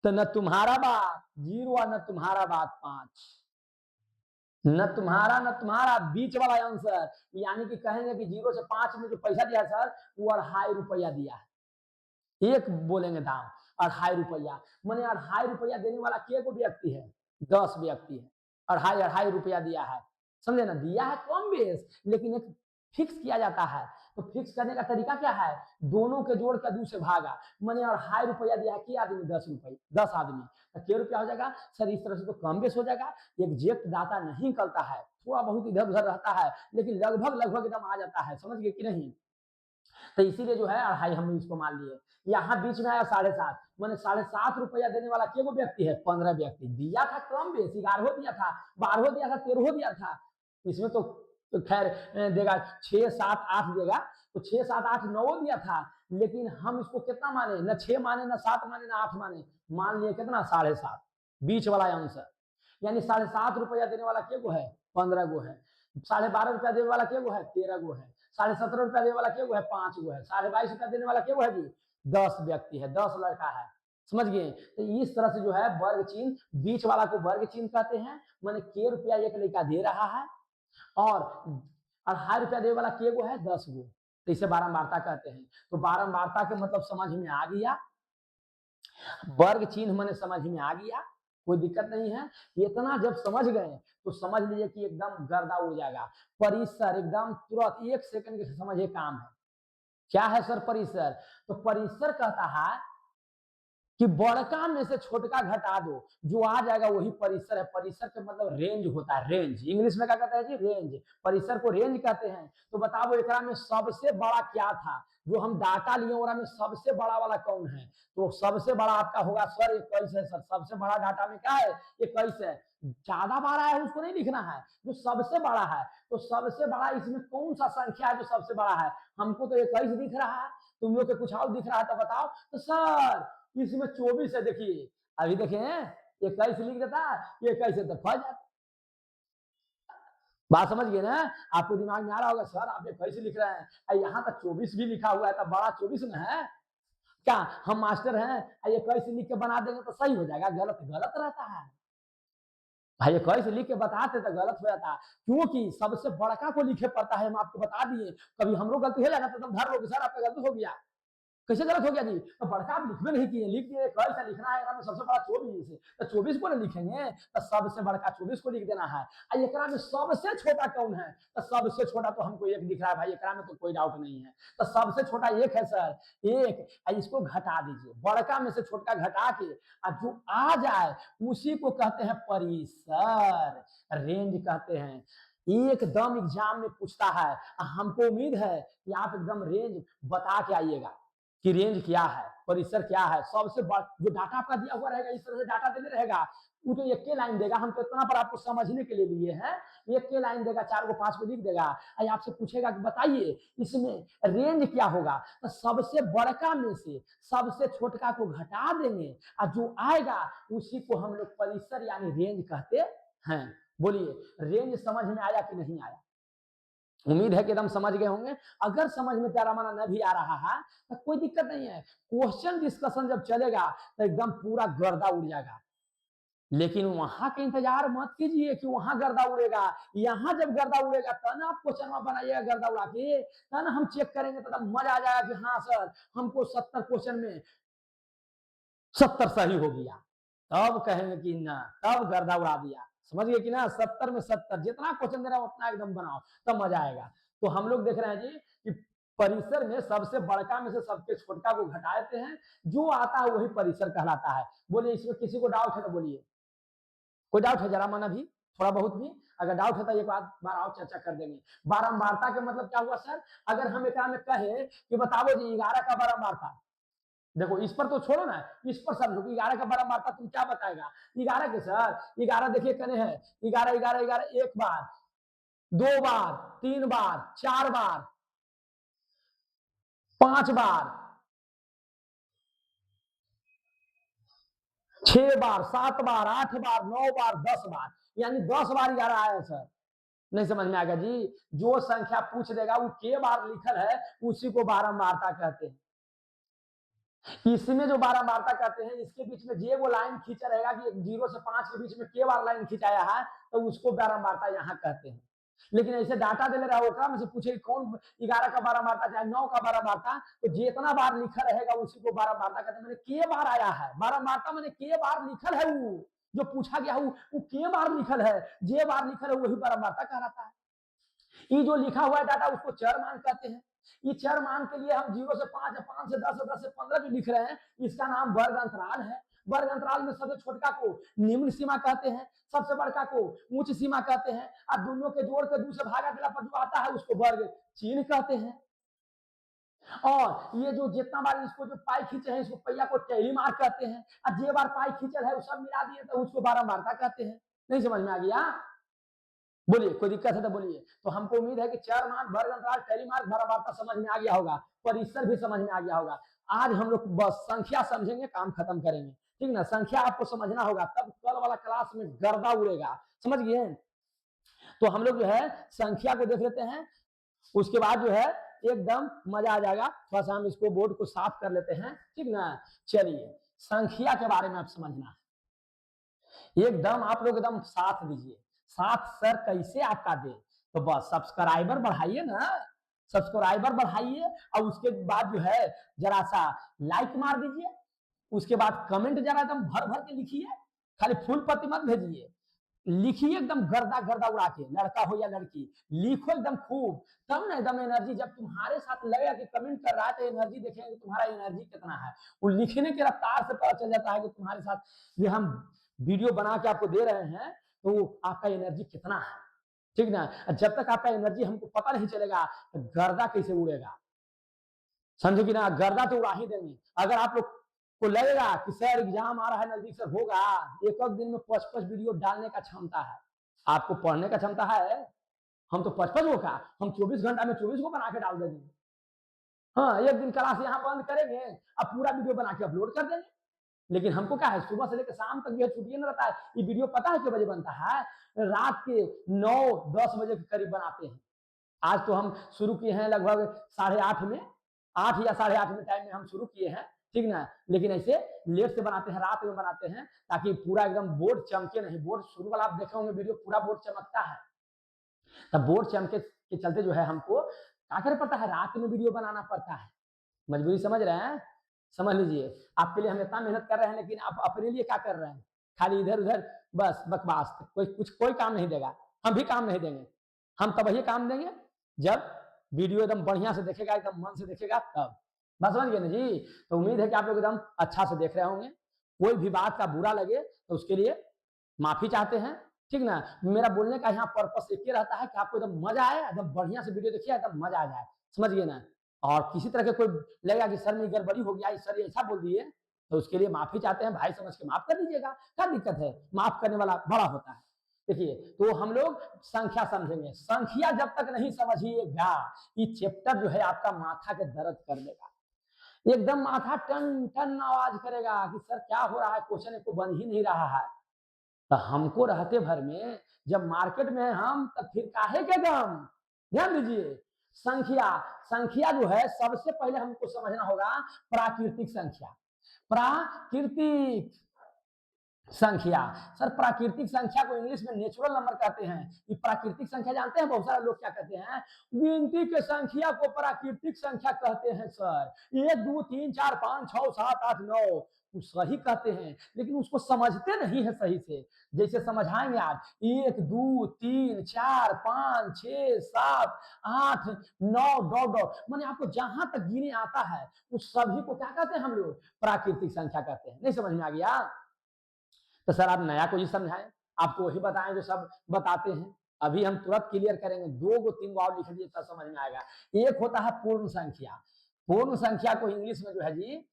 तो न तुम्हारा बात 0 और न तुम्हारा बात 5, न तुम्हारा बीच वाला आंसर, यानी कि कहेंगे कि 0 से 5 में जो पैसा दिया सर वो अढ़ाई रुपया दिया है, एक बोलेंगे दाम अढ़ाई रुपया, मैंने अढ़ाई रुपया देने वाला के को व्यक्ति है, 10 व्यक्ति है, अढ़ाई अढ़ाई रुपया दिया है, समझे ना, दिया है कम बेस, लेकिन एक फिक्स किया जाता है, तो फिक्स करने का तरीका क्या है, दोनों के जोड़ का 2 से भागा, मैंने अढ़ाई रुपया दिया है, के आदमी 10 रुपये, 10 आदमी, तो क्या रुपया हो जाएगा सर, इस तरह से तो कम बेस हो जाएगा, एग्जैक्ट डाटा नहीं निकलता है, थोड़ा बहुत इधर उधर रहता है, लेकिन लगभग लगभग एकदम आ जाता है, समझ गए कि नहीं, तो इसीलिए जो है अढ़ाई हम इसको मान लिए, यहाँ बीच में आया 7.5, मैंने 7.5 रुपया देने वाला के वो व्यक्ति है, 15 व्यक्ति, दिया था कम बेस, 11 दिया था, 12 दिया था, 13 दिया था, इसमें तो खैर देगा 6 7 8 देगा, तो 6 7 8 9 दिया था, लेकिन हम इसको कितना माने, न 6 माने न 7 माने न 8 माने, मान लिए कितना 7.5, बीच वाला आंसर, यानी 7.5 रुपया देने वाला के गो है 15 गो है, 12.5 रुपया देने वाला के गो है 13 गो है, 17.5 रुपया देने वाला के गो है 5 गो है, 22.5 रुपया देने वाला के गो है जी 10 व्यक्ति है, 10 लड़का है, समझ गए, तो इस तरह से जो है वर्ग चिन्ह, बीच वाला को वर्ग चिन्ह कहते हैं, मैंने के रुपया एक लड़का दे रहा है, और अढ़ाई रुपया देने वाला के गो है 10 गो, तो इसे बारंबारता कहते हैं, तो बारंबारता के मतलब समझ में आ गया, वर्ग चिन्ह मैंने समझ में आ गया, कोई दिक्कत नहीं है, इतना जब समझ गए तो समझ लीजिए कि एकदम गर्दा उड़ जाएगा, परिसर एकदम तुरंत 1 सेकंड के समझे काम है, क्या है सर परिसर, तो परिसर कहता है कि बड़का में से छोटका घटा दो, जो आ जाएगा वही परिसर है। परिसर के मतलब रेंज होता है, रेंज इंग्लिश में क्या कहते हैं जी, रेंज। परिसर को रेंज कहते हैं। तो बताओ एकरा में सबसे बड़ा क्या था, जो हम डाटा लिए ओरा में सबसे बड़ा वाला कौन है? तो सबसे बड़ा आपका होगा सर 21 है सर, सबसे बड़ा डाटा में क्या है 21 है। ज्यादा बड़ा है उसको नहीं लिखना है, जो सबसे बड़ा है। तो सबसे बड़ा इसमें कौन सा संख्या है जो सबसे बड़ा है? हमको तो 21 दिख रहा है, तुम लोग के कुछ और दिख रहा है, तो बताओ। तो सर इसमें 24 है, देखिए अभी देखें 21 लिख देता, 21 है तो फंस जाता। बात समझ गए ना? आपको दिमाग में आ रहा होगा सर आप 21 लिख रहे हैं, यहाँ तक 24 भी लिखा हुआ है, तो बड़ा 24 में है क्या? हम मास्टर हैं, 21 लिख के बना देंगे तो सही हो जाएगा? गलत गलत रहता है भाई, 21 लिख के बताते तो गलत हो जाता, क्योंकि सबसे बड़का को लिखे पड़ता है। हम आपको बता दिए, कभी हम लोग गलती हो जाएगा तो तुम धर लोगे सर आपका गलती हो गया। कैसे गलत हो गया जी? तो बड़का आप लिखबे नहीं किए, लिख दिए कैसे लिखना है, में सबसे बड़ा 24 है, तो 24 को ना लिखेंगे, तो सबसे बड़का 24 को लिख देना है। एकरा में सबसे छोटा कौन है? तो सबसे छोटा तो हमको एक दिख रहा है भाई, एकरा में तो कोई डाउट नहीं है। तो सबसे छोटा एक है सर, एक। इसको घटा दीजिए, बड़का में से छोटका घटा के जो आ जाए उसी को कहते हैं परिसर, रेंज कहते हैं। एकदम एग्जाम में पूछता है, हमको उम्मीद है कि आप एकदम रेंज बता के आइएगा कि रेंज क्या है, परिसर क्या है। सबसे जो डाटा आपका दिया हुआ रहेगा, इस तरह से डाटा देने रहेगा, वो तो एक के लाइन देगा। हम तो इतना पर आपको समझने के लिए लिए हैं, एक के लाइन देगा, 4 को 5 को लिख देगा। आपसे पूछेगा कि बताइए इसमें रेंज क्या होगा, तो सबसे बड़का में से सबसे छोटका को घटा देंगे और जो आएगा उसी को हम लोग परिसर यानी रेंज कहते हैं। बोलिए रेंज समझ में आया कि नहीं आया? उम्मीद है कि एकदम समझ गए होंगे। अगर समझ में तेरा माना न भी आ रहा है तो कोई दिक्कत नहीं है, क्वेश्चन डिस्कशन जब चलेगा तो एकदम पूरा गर्दा उड़ जाएगा। लेकिन वहां के इंतजार मत कीजिए कि वहां गर्दा उड़ेगा। यहाँ जब गर्दा उड़ेगा तब ना आप क्वेश्चन बनाइएगा गर्दा उड़ा के, तब ना हम चेक करेंगे, तब मजा आ जाएगा कि हाँ सर हमको 70 क्वेश्चन में 70 सही हो गया। तब कहेंगे कि ना, तब गर्दा उड़ा दिया। समझ गए कि ना? 70 में 70, जितना क्वेश्चन दे रहा है उतना एकदम बनाओ, तब मजा आएगा। तो हम लोग देख रहे हैं जी कि परिसर में सबसे बड़का में से सबके छोटका को घटाते हैं, जो आता है वही परिसर कहलाता है। बोलिए इसमें किसी को डाउट है तो बोलिए, कोई डाउट है जरा माना भी, थोड़ा बहुत भी अगर डाउट है तो एक बार और चर्चा कर देंगे। बारंबारता का मतलब क्या हुआ सर? अगर हम एक में कहे कि बताओ जी 11 का बारंबारता, देखो इस पर तो छोड़ो ना, इस पर समझो कि 11 का बारंबारता तुम क्या बताएगा? 11 के सर 11 देखिए कने है, 11 11 11 एक बार, 2 बार, 3 बार, 4 बार, 5 बार, 6 बार, 7 बार, 8 बार, 9 बार, 10 बार, यानी 10 बार 11 आया सर। नहीं समझ में आएगा जी? जो संख्या पूछ देगा वो के बार लिखल है उसी को बारंबारता कहते हैं। इसमें जो बारंबारता कहते हैं, इसके बीच में जे वो लाइन खींचा रहेगा कि 0 से 5 के बीच में के बार लाइन खिंचाया है, तो उसको बारंबारता यहाँ कहते हैं। लेकिन ऐसे डाटा दे रहा होगा मुझे पूछे कौन 11 का बारंबारता चाहे 9 का बारंबारता, तो जितना बार लिखा रहेगा उसी को बारंबारता कहते हैं। मैंने के बार आया है बारंबारता, मैंने के बार लिखल है, वो जो पूछा गया वो के बार लिखल है, जे बार लिखल है वही बारंबारता कहलाता है। ये जो लिखा हुआ है डाटा उसको चर मान कहते हैं। ये चर मान के लिए हम 0 से 5 है, 5 से 10 है, 10 से 15 जो लिख रहे हैं, इसका नाम वर्ग अंतराल है। वर्ग अंतराल में सबसे छोटका को निम्न सीमा कहते हैं, सबसे बड़का को उच्च सीमा कहते हैं, और दोनों के जोड़ के दूसरे भागा दिला पर जो आता है उसको वर्ग चिन्ह कहते हैं। और ये जो जितना बार इसको जो पाई खींचे हैं इसको पहिया को टेढ़ी मार कहते हैं, और जे बार पाई खींचल है वो सब मिला दिए तो उसको बारंबारता कहते हैं। नहीं समझ में आ गया? बोलिए कोई दिक्कत है तो बोलिए। तो हमको उम्मीद है कि चर मान, वर्ग अंतराल, टेढ़ी मार, बारंबारता समझ में आ गया होगा, परिसर भी समझ में आ गया होगा। आज हम लोग बस संख्या समझेंगे, काम खत्म करेंगे, ठीक ना? संख्या आपको समझना होगा, तब कल वाला क्लास में गर्दा उड़ेगा। समझ गए? तो हम लोग जो है संख्या को देख लेते हैं, उसके बाद जो है एकदम मजा आ जाएगा। थोड़ा सा हम इसको बोर्ड को साफ कर लेते हैं, ठीक ना? चलिए संख्या के बारे में आप समझना है, एकदम आप लोग एकदम साथ दीजिए। साथ सर कैसे आपका दे? तो बस सब्सक्राइबर बढ़ाइए ना, सब्सक्राइबर बढ़ाइए, और उसके बाद जो है जरा सा लाइक मार दीजिए। उसके बाद कमेंट जरा एकदम भर भर के लिखिए, खाली फुल पत्ती मत भेजिए। लिखिए एकदम गर्दा गर्दा उड़ा के, लड़का हो या लड़की, लिखो एकदम खूब, तब ना एकदम एनर्जी, जब तुम्हारे साथ लगेगा कि कमेंट कर रहा है तो एनर्जी देखेंगे तुम्हारा एनर्जी कितना है। वो लिखने के रफ्तार से पता चल जाता है कि तुम्हारे साथ जो हम वीडियो बना के आपको दे रहे हैं तो आपका एनर्जी कितना है, ठीक ना। जब तक आपका एनर्जी हमको पता नहीं चलेगा तो गर्दा कैसे उड़ेगा, समझे कि ना। गर्दा तो उड़ा ही देंगे। अगर आप लोग को लगेगा कि सर एग्जाम आ रहा है नजदीक से, होगा, एक दिन में 55 वीडियो डालने का क्षमता है, आपको पढ़ने का क्षमता है, हम तो 55 को का, हम 24 घंटा में 24 को बना के डाल देंगे। हाँ, एक दिन क्लास यहाँ बंद करेंगे, अब पूरा वीडियो बना के अपलोड कर देंगे। लेकिन हमको क्या है, सुबह से लेकर शाम तक जो है छुट्टी न रहता है। ये वीडियो पता है कितने बजे बनता है, रात के 9-10 बजे के करीब बनाते हैं। आज तो हम शुरू किए हैं लगभग 8:30 में, 8 या 8:30 में टाइम में हम शुरू किए हैं, ठीक ना। लेकिन ऐसे लेट से बनाते हैं, रात में बनाते हैं, ताकि पूरा एकदम बोर्ड चमके नहीं। बोर्ड शुरू वाला आप देखे होंगे वीडियो, पूरा बोर्ड चमकता है, तब बोर्ड चमके के चलते जो है हमको क्या करना पड़ता है, रात में वीडियो बनाना पड़ता है। मजबूरी समझ रहे हैं, समझ लीजिए। आपके लिए हम इतना मेहनत कर रहे हैं, लेकिन आप अपने लिए क्या कर रहे हैं, खाली इधर उधर बस बकवास, कोई काम नहीं देगा। हम भी काम नहीं देंगे, हम तब वही काम देंगे जब वीडियो एकदम बढ़िया से देखेगा, एकदम मन से देखेगा, तब। बस समझ गए ना जी। तो उम्मीद है कि आप लोग एकदम अच्छा से देख रहे होंगे। कोई भी बात का बुरा लगे तो उसके लिए माफी चाहते हैं, ठीक ना। मेरा बोलने का यहाँ पर्पस एक ही रहता है कि आपको एकदम मजा आए, एकदम बढ़िया से वीडियो देखिए, एकदम मजा आ जाए, समझ गए ना। और किसी तरह के कोई लगेगा कि सर में गड़बड़ी हो गया, सर ऐसा बोल दिए, तो उसके लिए माफी चाहते हैं, भाई समझ के माफ कर दीजिएगा, क्या दिक्कत है, माफ करने वाला बड़ा होता है। देखिए, तो हम लोग संख्या समझेंगे। संख्या जब तक नहीं समझिएगा, ये चैप्टर जो है आपका माथा के दर्द कर देगा, एकदम माथा टन टन आवाज करेगा कि सर क्या हो रहा है, क्वेश्चन को बन ही नहीं रहा है। तो हमको रहते भर में जब मार्केट में हम, तब फिर काहे के गम। ध्यान दीजिए, संख्या, संख्या जो है सबसे पहले हमको समझना होगा प्राकृतिक संख्या। प्राकृतिक संख्या, सर प्राकृतिक संख्या को इंग्लिश में नेचुरल नंबर कहते हैं। ये प्राकृतिक संख्या जानते हैं, बहुत सारे लोग क्या कहते हैं, गिनती के संख्या को प्राकृतिक संख्या कहते हैं सर, 1 2 3 4 5 6 7 8 9, सही कहते हैं, लेकिन उसको समझते नहीं है सही से। जैसे समझाएंगे आज, 1 2 3 4 5 6 7 8 9 डॉट डॉट, माने आपको जहां तक गिने आता है उस सभी को क्या कहते हैं हम लोग, प्राकृतिक संख्या कहते हैं। नहीं समझ में आ गया, तो सर आप नया कोई समझाएं, आपको वही बताएं जो सब बताते हैं। अभी हम तुरंत क्लियर करेंगे, 2 को 3 और लिख दिए तब समझ में आएगा। एक होता है पूर्ण संख्या। पूर्ण संख्या को इंग्लिश में जो है जी,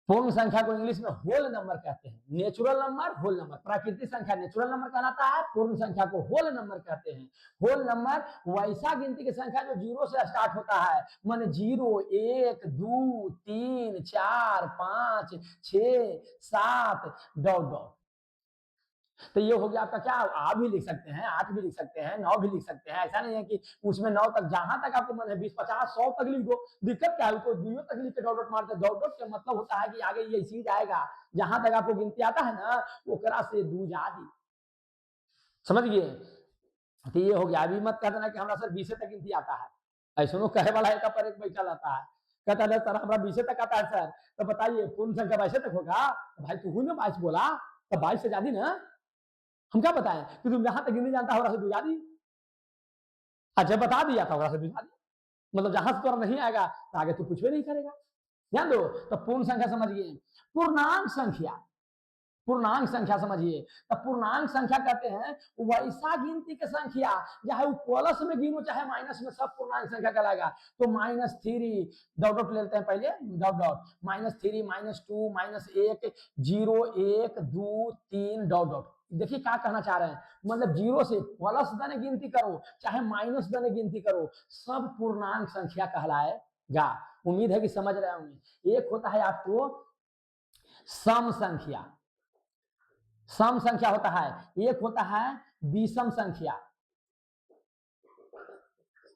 पूर्ण संख्या को इंग्लिश में होल नंबर कहते हैं। Natural number, whole number. प्राकृतिक संख्या नेचुरल नंबर कहलाता है, पूर्ण संख्या को होल नंबर कहते हैं। होल नंबर वैसा गिनती की संख्या जो 0 से स्टार्ट होता है, माने 0 1 2 3 4 5 6 7 डॉट डॉट। तो ये हो गया आपका क्या, आप भी लिख सकते हैं, 8 भी लिख सकते हैं, 9 भी लिख सकते हैं। ऐसा नहीं है कि उसमें 9 तक, जहां तक आपको मन है 20 50 100 तक लिख दो, दिक्कत क्या है, उसको 2 तक लिख के डॉट डॉट मारते। डॉट डॉट का मतलब होता है कि आगे ये चीज आएगा, जहां तक आपको गिनती आता है ना, ओकरा से दू जादी, समझ गए। तो ये हो गया। अभी मत कह देना कि हमारा सर 20 तक गिनती आता है, ऐसा नो कहे वाला एक पर एक बैठा रहता है, कहता है सर हमारा 20 तक आता है सर, तो बताइए पूर्ण संख्या 22 तक होगा, तो भाई तू ने 22 बोला, तो 22 से ज्यादा ना, हम क्या बताएं कि तुम जहां तक गिनती जानता हो रहा से दुजादी। अच्छा बता दिया था से दुजादी, मतलब जहां से तुम्हारा नहीं आएगा तो आगे तू कुछ भी नहीं करेगा। ध्यान दो, तो पूर्ण संख्या समझिए। पूर्णांक संख्या, पूर्णांक संख्या समझिए। तो पूर्णांक संख्या कहते हैं वैसा गिनती की संख्या, चाहे वो प्लस में गिनो चाहे माइनस में, सब पूर्णांक संख्या कहलाएगा। तो -3 डॉट डॉट ले लेते हैं पहले, डॉट डॉट, -3 -2 -1 0 1 2 3 डॉट डॉट। देखिए क्या कहना चाह रहे हैं, मतलब 0 से प्लस दने गिनती करो चाहे माइनस दने गिनती करो, सब पूर्णांक संख्या कहलाएगा। उम्मीद है कि समझ रहे होंगे। एक होता है आपको सम संख्या, सम संख्या होता है, एक होता है विषम संख्या।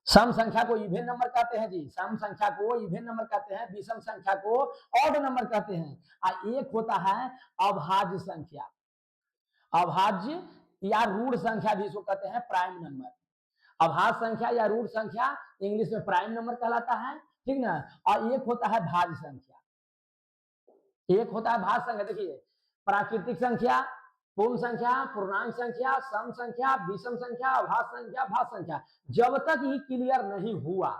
सम संख्या को इवेन नंबर कहते हैं जी, सम संख्या को इवेन नंबर कहते हैं, विषम संख्या को ऑड नंबर कहते हैं। और एक होता है अभाज्य संख्या, अभाज्य या रूढ़ संख्या भी इसको कहते हैं, प्राइम नंबर। अभाज्य संख्या या रूढ़ संख्या इंग्लिश में प्राइम नंबर कहलाता है, ठीक ना। और एक होता है भाज्य संख्या, एक होता है भाज्य संख्या। देखिए प्राकृतिक संख्या, पूर्ण संख्या, पूर्णांक संख्या, सम संख्या, विषम संख्या, अभाज्य संख्या, भाज्य संख्या, जब तक ये क्लियर नहीं हुआ,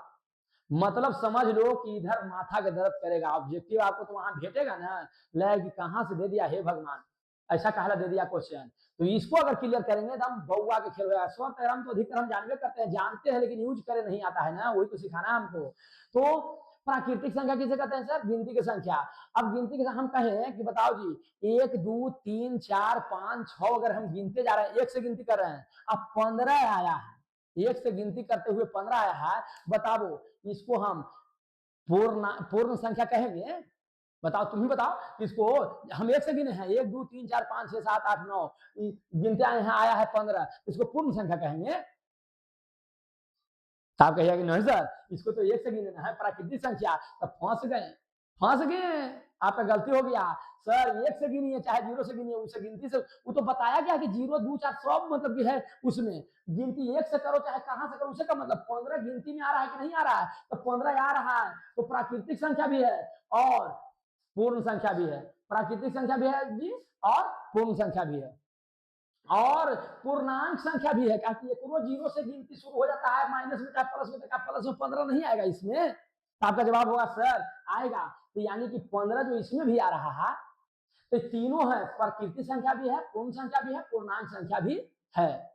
मतलब समझ लो कि इधर माथा का दर्द करेगा। ऑब्जेक्टिव आपको तो वहां भेटेगा ना, लगे कहां से दे दिया हे भगवान, ऐसा कहला दे दिया क्वेश्चन। तो इसको अगर क्लियर करेंगे तो हम बउआ के खेल होगा। स्वतः तो अधिकतर हम जानवे करते हैं, जानते हैं लेकिन यूज करे नहीं आता है ना, वही तो सिखाना है हमको। तो प्राकृतिक संख्या किसे कहते हैं सर? गिनती की संख्या। अब गिनती के हम कहें कि बताओ जी 1 2 3 4 5 6 अगर हम गिनते जा रहे हैं, एक से गिनती कर रहे हैं, अब 15 आया है, एक से गिनती करते हुए 15 आया है, बताओ इसको हम पूर्ण संख्या कहेंगे? बताओ, तुम ही बताओ इसको। हम एक से गिने हैं, 1 2 3 4 5 6 7 8 9 गिनते आए हैं, आया है 15, इसको पूर्ण संख्या कहेंगे? आप कहिएगा कि नहीं सर इसको तो एक से गिनना है, प्राकृतिक संख्या। तब फंस गए, फंस गए, आपका गलती हो गया। सर एक से गिनिए चाहे 0 से गिनिए, उससे गिनती से वो तो बताया गया कि 0 2 4 सब मतलब कि है उसमें, गिनती एक से करो चाहे कहां से करो, उसे का मतलब 15 गिनती में आ रहा है कि नहीं आ रहा है? तो 15 आ रहा है, तो प्राकृतिक संख्या भी है और पूर्ण संख्या भी है। प्राकृतिक संख्या भी है जी और पूर्ण संख्या भी है और पूर्णांक संख्या भी है। क्योंकि एक जीरो से गिनती शुरू हो जाता है, माइनस में चाहे प्लस में, प्लस में 15 नहीं आएगा इसमें। तो आपका जवाब होगा सर आएगा। तो यानी कि 15 जो इसमें भी आ रहा है, तो तीनों है, प्राकृतिक संख्या भी है, पूर्ण संख्या भी है, पूर्णांक संख्या भी है।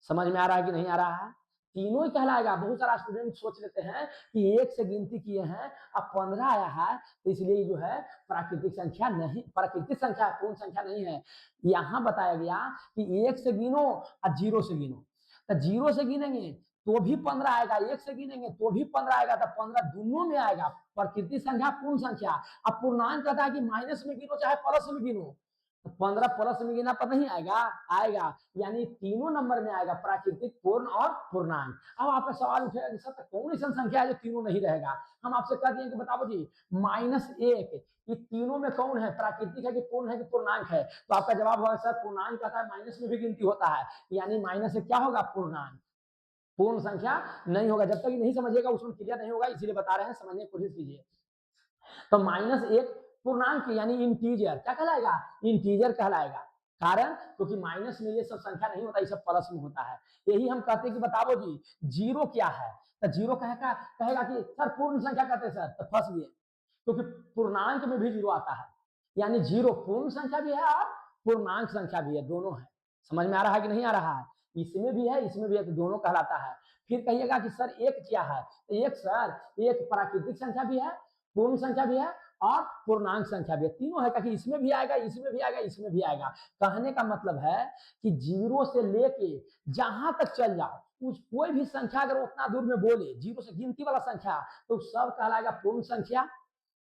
समझ में आ रहा है कि नहीं आ रहा है? तीनों ही कहलाएगा। बहुत सारा स्टूडेंट सोच लेते हैं कि एक से गिनती किए हैं, अब 15 आया है, तो इसलिए जो है प्राकृतिक संख्या नहीं, प्राकृतिक संख्या पूर्ण संख्या नहीं है। यहां बताया गया कि एक से गिनो और 0 से गिनो। तो 0 से गिनेंगे तो भी 15 आएगा, एक से गिनेंगे तो भी 15 आएगा, तो 15 दोनों में आएगा। प्राकृतिक संख्या, पूर्ण संख्या। अब पूर्णांक कहता है कि माइनस में गिनो चाहे प्लस में गिनो, 15 प्लस में गिना पर नहीं आएगा, आएगा। यानी तीनों नंबर में आएगा, प्राकृतिक, पूर्ण और पूर्णांक। अब आपका सवाल उठेगा कि सर कौन ऐसा संख्या है जो तीनों नहीं रहेगा? हम आपसे कह दिए कि बताओ जी -1, ये तीनों में कौन है? प्राकृतिक है कि पूर्ण है कि पूर्णांक है? तो आपका जवाब होगा सर पूर्णांक कहता है माइनस में भी गिनती होता है, यानी माइनस से क्या होगा? पूर्णांक। पूर्ण संख्या नहीं होगा। जब तक नहीं समझिएगा उसमें क्लियर नहीं होगा, इसीलिए बता रहे हैं, समझने की कोशिश कीजिए। तो -1 पूर्णांक यानी इंटीजर क्या कहलाएगा? इंटीजर कहलाएगा। कारण क्योंकि माइनस में ये सब संख्या नहीं होता, ये सब प्लस में होता है। यही हम कहते हैं कि बताओ जी 0 क्या है? तो 0 कहेगा कि सर पूर्ण संख्या कहते हैं सर, तो फंस गए, क्योंकि पूर्णांक में भी 0 आता है। यानी 0 पूर्ण संख्या भी है और पूर्णांक संख्या भी है, दोनों है। समझ में आ रहा है कि नहीं आ रहा है? इसमें भी है, इसमें भी है, तो दोनों कहलाता है। फिर कहिएगा कि सर एक क्या है? तो एक सर एक प्राकृतिक संख्या भी है, पूर्ण संख्या भी है और पूर्णांक संख्या भी है। तीनों है, कि इसमें भी आएगा, इसमें भी आएगा, इसमें भी आएगा। कहने का मतलब है कि 0 से लेके जहां तक चल जाओ, उस कोई भी संख्या अगर उतना दूर में बोले, 0 से गिनती वाला संख्या, तो सब कहलाएगा पूर्ण संख्या,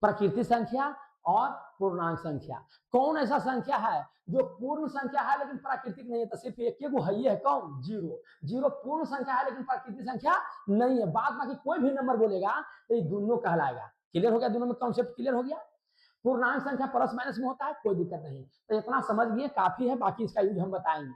प्राकृतिक संख्या और पूर्णांक संख्या। कौन ऐसा संख्या है जो पूर्ण संख्या है लेकिन प्राकृतिक नहीं है? तो सिर्फ एक गो है, है कौन? 0। 0 पूर्ण संख्या है लेकिन प्राकृतिक संख्या नहीं है। बाद बाकी कोई भी नंबर बोलेगा तो ये दोनों कहलाएगा। क्लियर हो गया? दोनों में कॉन्सेप्ट क्लियर हो गया? पूर्णांक संख्या प्लस माइनस में होता है, कोई दिक्कत नहीं। तो इतना समझ लिए काफी है, बाकी इसका यूज हम बताएंगे।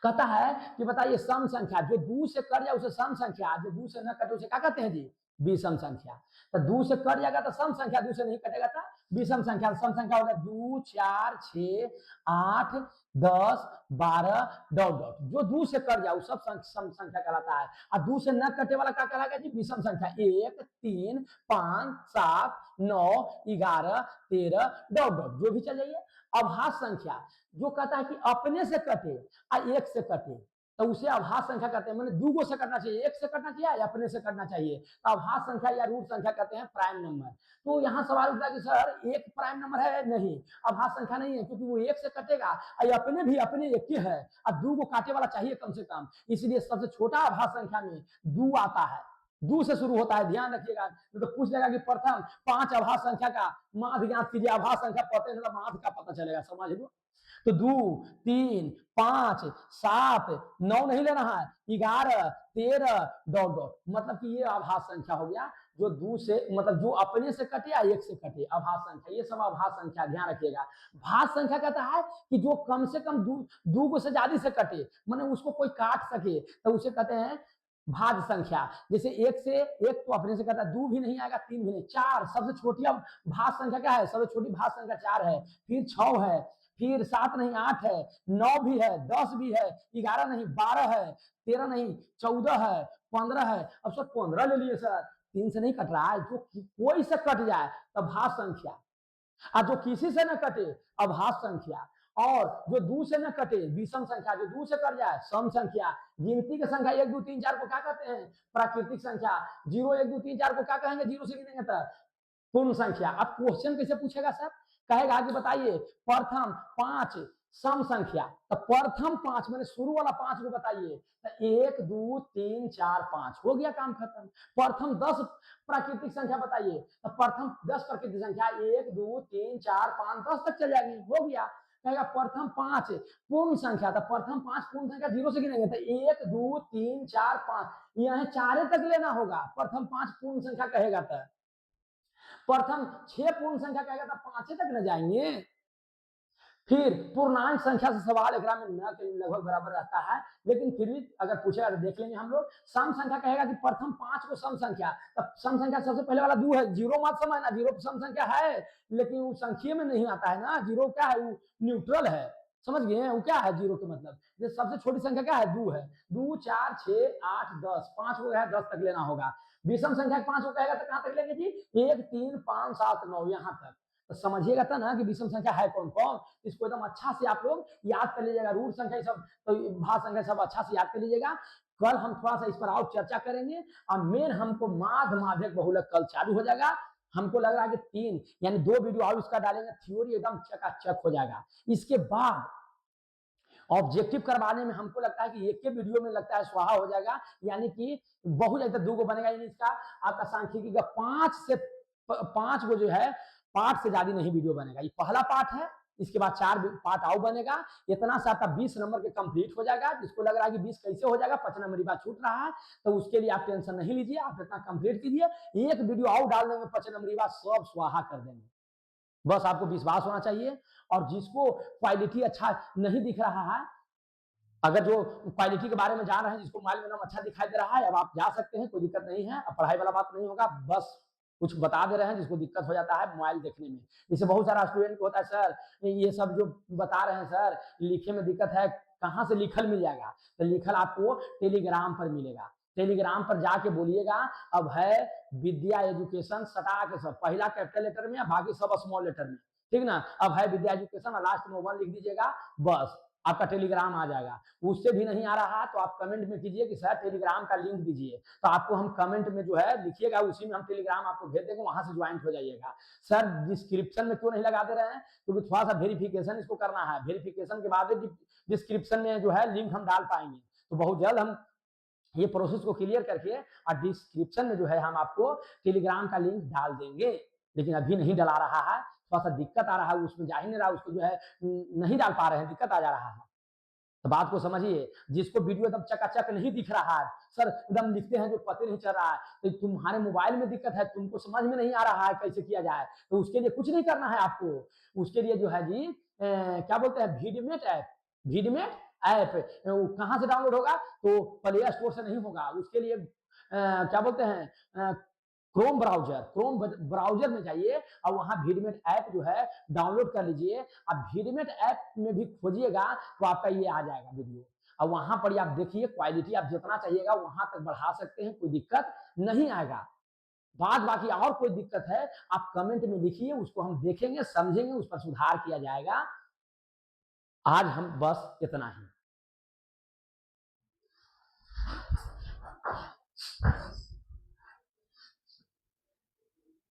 कहता है कि बताइए सम संख्या, जो 2 से कट जाए उसे सम संख्या, जो 2 से न कटे उसे क्या कहते हैं जी? विषम संख्या। तो 2 से कट जाएगा तो सम संख्या, 2 से नहीं कटेगा तो विषम संख्या। सम संख्या होगा 2 4 6 8 10 12 डॉट डॉट, जो 2 से कट जाए सब सम संख्या कहलाता है। और 2 से न कटे वाला क्या कहलाएगा जी? विषम संख्या। 1 3 5 7 9 11 13 डॉट डॉट, जो भी चल जाइए। अभाज्य संख्या जो कहता है कि अपने से कटे और एक से कटे, तो उसे अभाज्य संख्या कहते हैं। मैंने 2 से कटना चाहिए, एक से कटना चाहिए या अपने से कटना चाहिए, तो अभाज्य संख्या या रूट संख्या कहते हैं प्राइम नंबर। तो यहाँ सवाल उठता है कि सर एक प्राइम नंबर है? नहीं, अभाज्य संख्या नहीं है, क्योंकि वो एक से कटेगा और अपने भी अपने एक ही है, अब 2 को काटे वाला चाहिए कम से कम, इसलिए सबसे छोटा अभाज्य संख्या में 2 आता है। 2 से शुरू होता है, ध्यान रखिएगा। तो पूछ लेगा कि प्रथम 5 अभाज्य संख्या का माध्य ज्ञात कीजिए। अभाज्य संख्या पता नहीं, माध्य का पता चलेगा, समझ लो। तो 2 3 5 7 9 नहीं लेना है, 11 13 डॉट डॉट, मतलब कि ये अभाज्य संख्या हो गया। जो 2 से मतलब जो अपने से कटे या एक से कटे, अभाज्य संख्या। ये सब अभाज्य संख्या, ध्यान रखिएगा। भाज्य संख्या कहता है कि जो कम से कम 2 से ज्यादा से कटे, माने उसको कोई काट सके, तो उसे कहते हैं भाज्य संख्या। जैसे एक से एक तो अपने से कहता है, 2 भी नहीं आएगा, 3 भी नहीं, 4 सबसे छोटी भाज्य संख्या क्या है? सबसे छोटी भाज्य संख्या 4 है, फिर 6 है, फिर 7 नहीं 8 है, 9 भी है, 10 भी है, 11 नहीं 12 है, 13 नहीं 14 है, 15 है। अब सर 15 ले लिए सर, 3 से नहीं कट रहा है, जो कोई से कट जाए तब भाग संख्या, और जो किसी से न कटे अभाज्य संख्या, और जो दू से न कटे विषम संख्या, जो दू से कट जाए सम संख्या। गिनती की संख्या 1 2 3 4 को क्या कहते हैं? प्राकृतिक संख्या। 0 1 2 3 4 को क्या कहेंगे? 0 से गिनेंगे तो पूर्ण संख्या। अब क्वेश्चन कैसे पूछेगा सर? कहेगा कि बताइए प्रथम 5 सम संख्या, तो प्रथम 5 मैंने शुरू वाला 5 को बताइए, तो 1 2 3 4 5 हो गया, काम खत्म। प्रथम 10 प्राकृतिक संख्या बताइए, तो प्रथम 10 प्राकृतिक संख्या 1 2 3 4 5 10 तक चल जाएगी, हो गया। कहेगा प्रथम 5 पूर्ण संख्या, तो प्रथम 5 पूर्ण संख्या 0 से गिनेंगे, तो 1 2 3 4 5, यहाँ 4 तक लेना होगा। प्रथम 5 पूर्ण संख्या कहेगा तो प्रथम 6 पूर्ण संख्या कहेगा तो 5 तक न जाएंगे। फिर पूर्णांक संख्या से सवाल एक में न के लगभग बराबर रहता है, लेकिन फिर भी अगर पूछेगा तो देख लेंगे हम लोग। सम संख्या कहेगा कि प्रथम 5 को सम संख्या, तब सम संख्या सबसे पहले वाला 2 है, 0 मत समझना, 0 सम संख्या है लेकिन वो संख्या में नहीं आता है ना। 0 क्या है? वो न्यूट्रल है, समझ गए? वो क्या है 0 के मतलब? ये सबसे छोटी संख्या क्या है? 2 है। 2 4 6 8 10, 5 को है 10 तक लेना होगा। विषम संख्या 5 को कहेगा तो कहां तक लेंगे जी? 1 3 5 7 9 यहाँ तक। तो समझिएगा था ना कि विषम संख्या है कौन कौन। इसको एकदम अच्छा से आप लोग याद कर लीजिएगा। रूट संख्या सब, तो भाग संख्या सब अच्छा से याद कर लीजिएगा। कल हम थोड़ा सा इस पर और चर्चा करेंगे, और मेन हमको माध्य माध्यक बहुलक कल चालू हो जाएगा। हमको लग रहा है कि 3 यानी 2 वीडियो और इसका डालेंगे, थ्योरी एकदम चकाचक हो जाएगा। इसके बाद ऑब्जेक्टिव करवाने में हमको लगता है कि एक के वीडियो में लगता है स्वाहा हो जाएगा, यानी कि बहुत ज्यादा 2 को बनेगा। यानी इसका आपका सांख्यिकी का 5 को जो है पार्ट से ज्यादा नहीं वीडियो बनेगा। ये पहला पार्ट है, इसके बाद 4 पार्ट और बनेगा। इतना सा आपका 20 नंबर के कंप्लीट हो जाएगा। जिसको लग रहा है कि 20 कैसे हो जाएगा, 5 नंबर बात छूट रहा है, तो उसके लिए आप टेंशन नहीं लीजिए, आप इतना कंप्लीट कीजिए। एक वीडियो और डाल देंगे, 5 नंबर बात सब स्वाहा कर देंगे। बस आपको विश्वास होना चाहिए। और जिसको क्वालिटी अच्छा नहीं दिख रहा है, अगर जो क्वालिटी के बारे में जान रहे हैं, जिसको मोबाइल में नाम अच्छा दिखाई दे रहा है, अब आप जा सकते हैं, कोई दिक्कत नहीं है। अब पढ़ाई वाला बात नहीं होगा, बस कुछ बता दे रहे हैं। जिसको दिक्कत हो जाता है मोबाइल देखने में, जैसे बहुत सारा स्टूडेंट को होता है, सर ये सब जो बता रहे हैं सर लिखे में दिक्कत है, कहाँ से लिखल मिल जाएगा? तो लिखल आपको टेलीग्राम पर मिलेगा। टेलीग्राम पर जाके बोलिएगा अब है विद्या एजुकेशन, सटा के सब पहला कैपिटल लेटर में, बाकी सब स्मॉल लेटर में, ठीक ना। अब है विद्या एजुकेशन और लास्ट में 1 लिख दीजिएगा, बस आपका टेलीग्राम आ जाएगा। उससे भी नहीं आ रहा तो आप कमेंट में कीजिए कि सर टेलीग्राम का लिंक दीजिए, तो आपको हम कमेंट में जो है लिखिएगा, उसी में हम टेलीग्राम आपको भेज देंगे, वहां से ज्वाइन हो जाइएगा। सर डिस्क्रिप्शन में क्यों नहीं लगा दे रहे हैं? क्योंकि थोड़ा सा वेरिफिकेशन इसको करना है, वेरिफिकेशन के बाद डिस्क्रिप्शन में जो है लिंक हम डाल पाएंगे। तो बहुत जल्द हम ये प्रोसेस को क्लियर करके और डिस्क्रिप्शन में जो है हम आपको टेलीग्राम का लिंक डाल देंगे। लेकिन अभी नहीं डला रहा है, थोड़ा सा दिक्कत आ रहा है, उसमें जा ही नहीं रहा, उसको जो है नहीं डाल पा रहे हैं, दिक्कत आ जा रहा है। तो बात को समझिए। जिसको वीडियो एकदम चकाचक नहीं दिख रहा है, सर एकदम लिखते हैं जो पते नहीं चल रहा है, तो तुम्हारे मोबाइल में दिक्कत है, तुमको समझ में नहीं आ रहा है कैसे किया जाए, तो उसके लिए कुछ नहीं करना है आपको। उसके लिए जो है जी क्या बोलते हैं, वीडमेट ऐप। वीडमेट ऐप कहाँ से डाउनलोड होगा? तो प्ले स्टोर से नहीं होगा। उसके लिए क्या बोलते हैं, क्रोम ब्राउजर में जाइए और वहां वीडमेट ऐप जो है डाउनलोड कर लीजिए। अब वीडमेट ऐप में भी खोजिएगा तो आपका ये आ जाएगा वीडियो, और वहां पर आप देखिए क्वालिटी आप जितना चाहिएगा वहां तक बढ़ा सकते हैं, कोई दिक्कत नहीं आएगा। बाद बाकी और कोई दिक्कत है आप कमेंट में लिखिए, उसको हम देखेंगे, समझेंगे, उस पर सुधार किया जाएगा। आज हम बस इतना ही।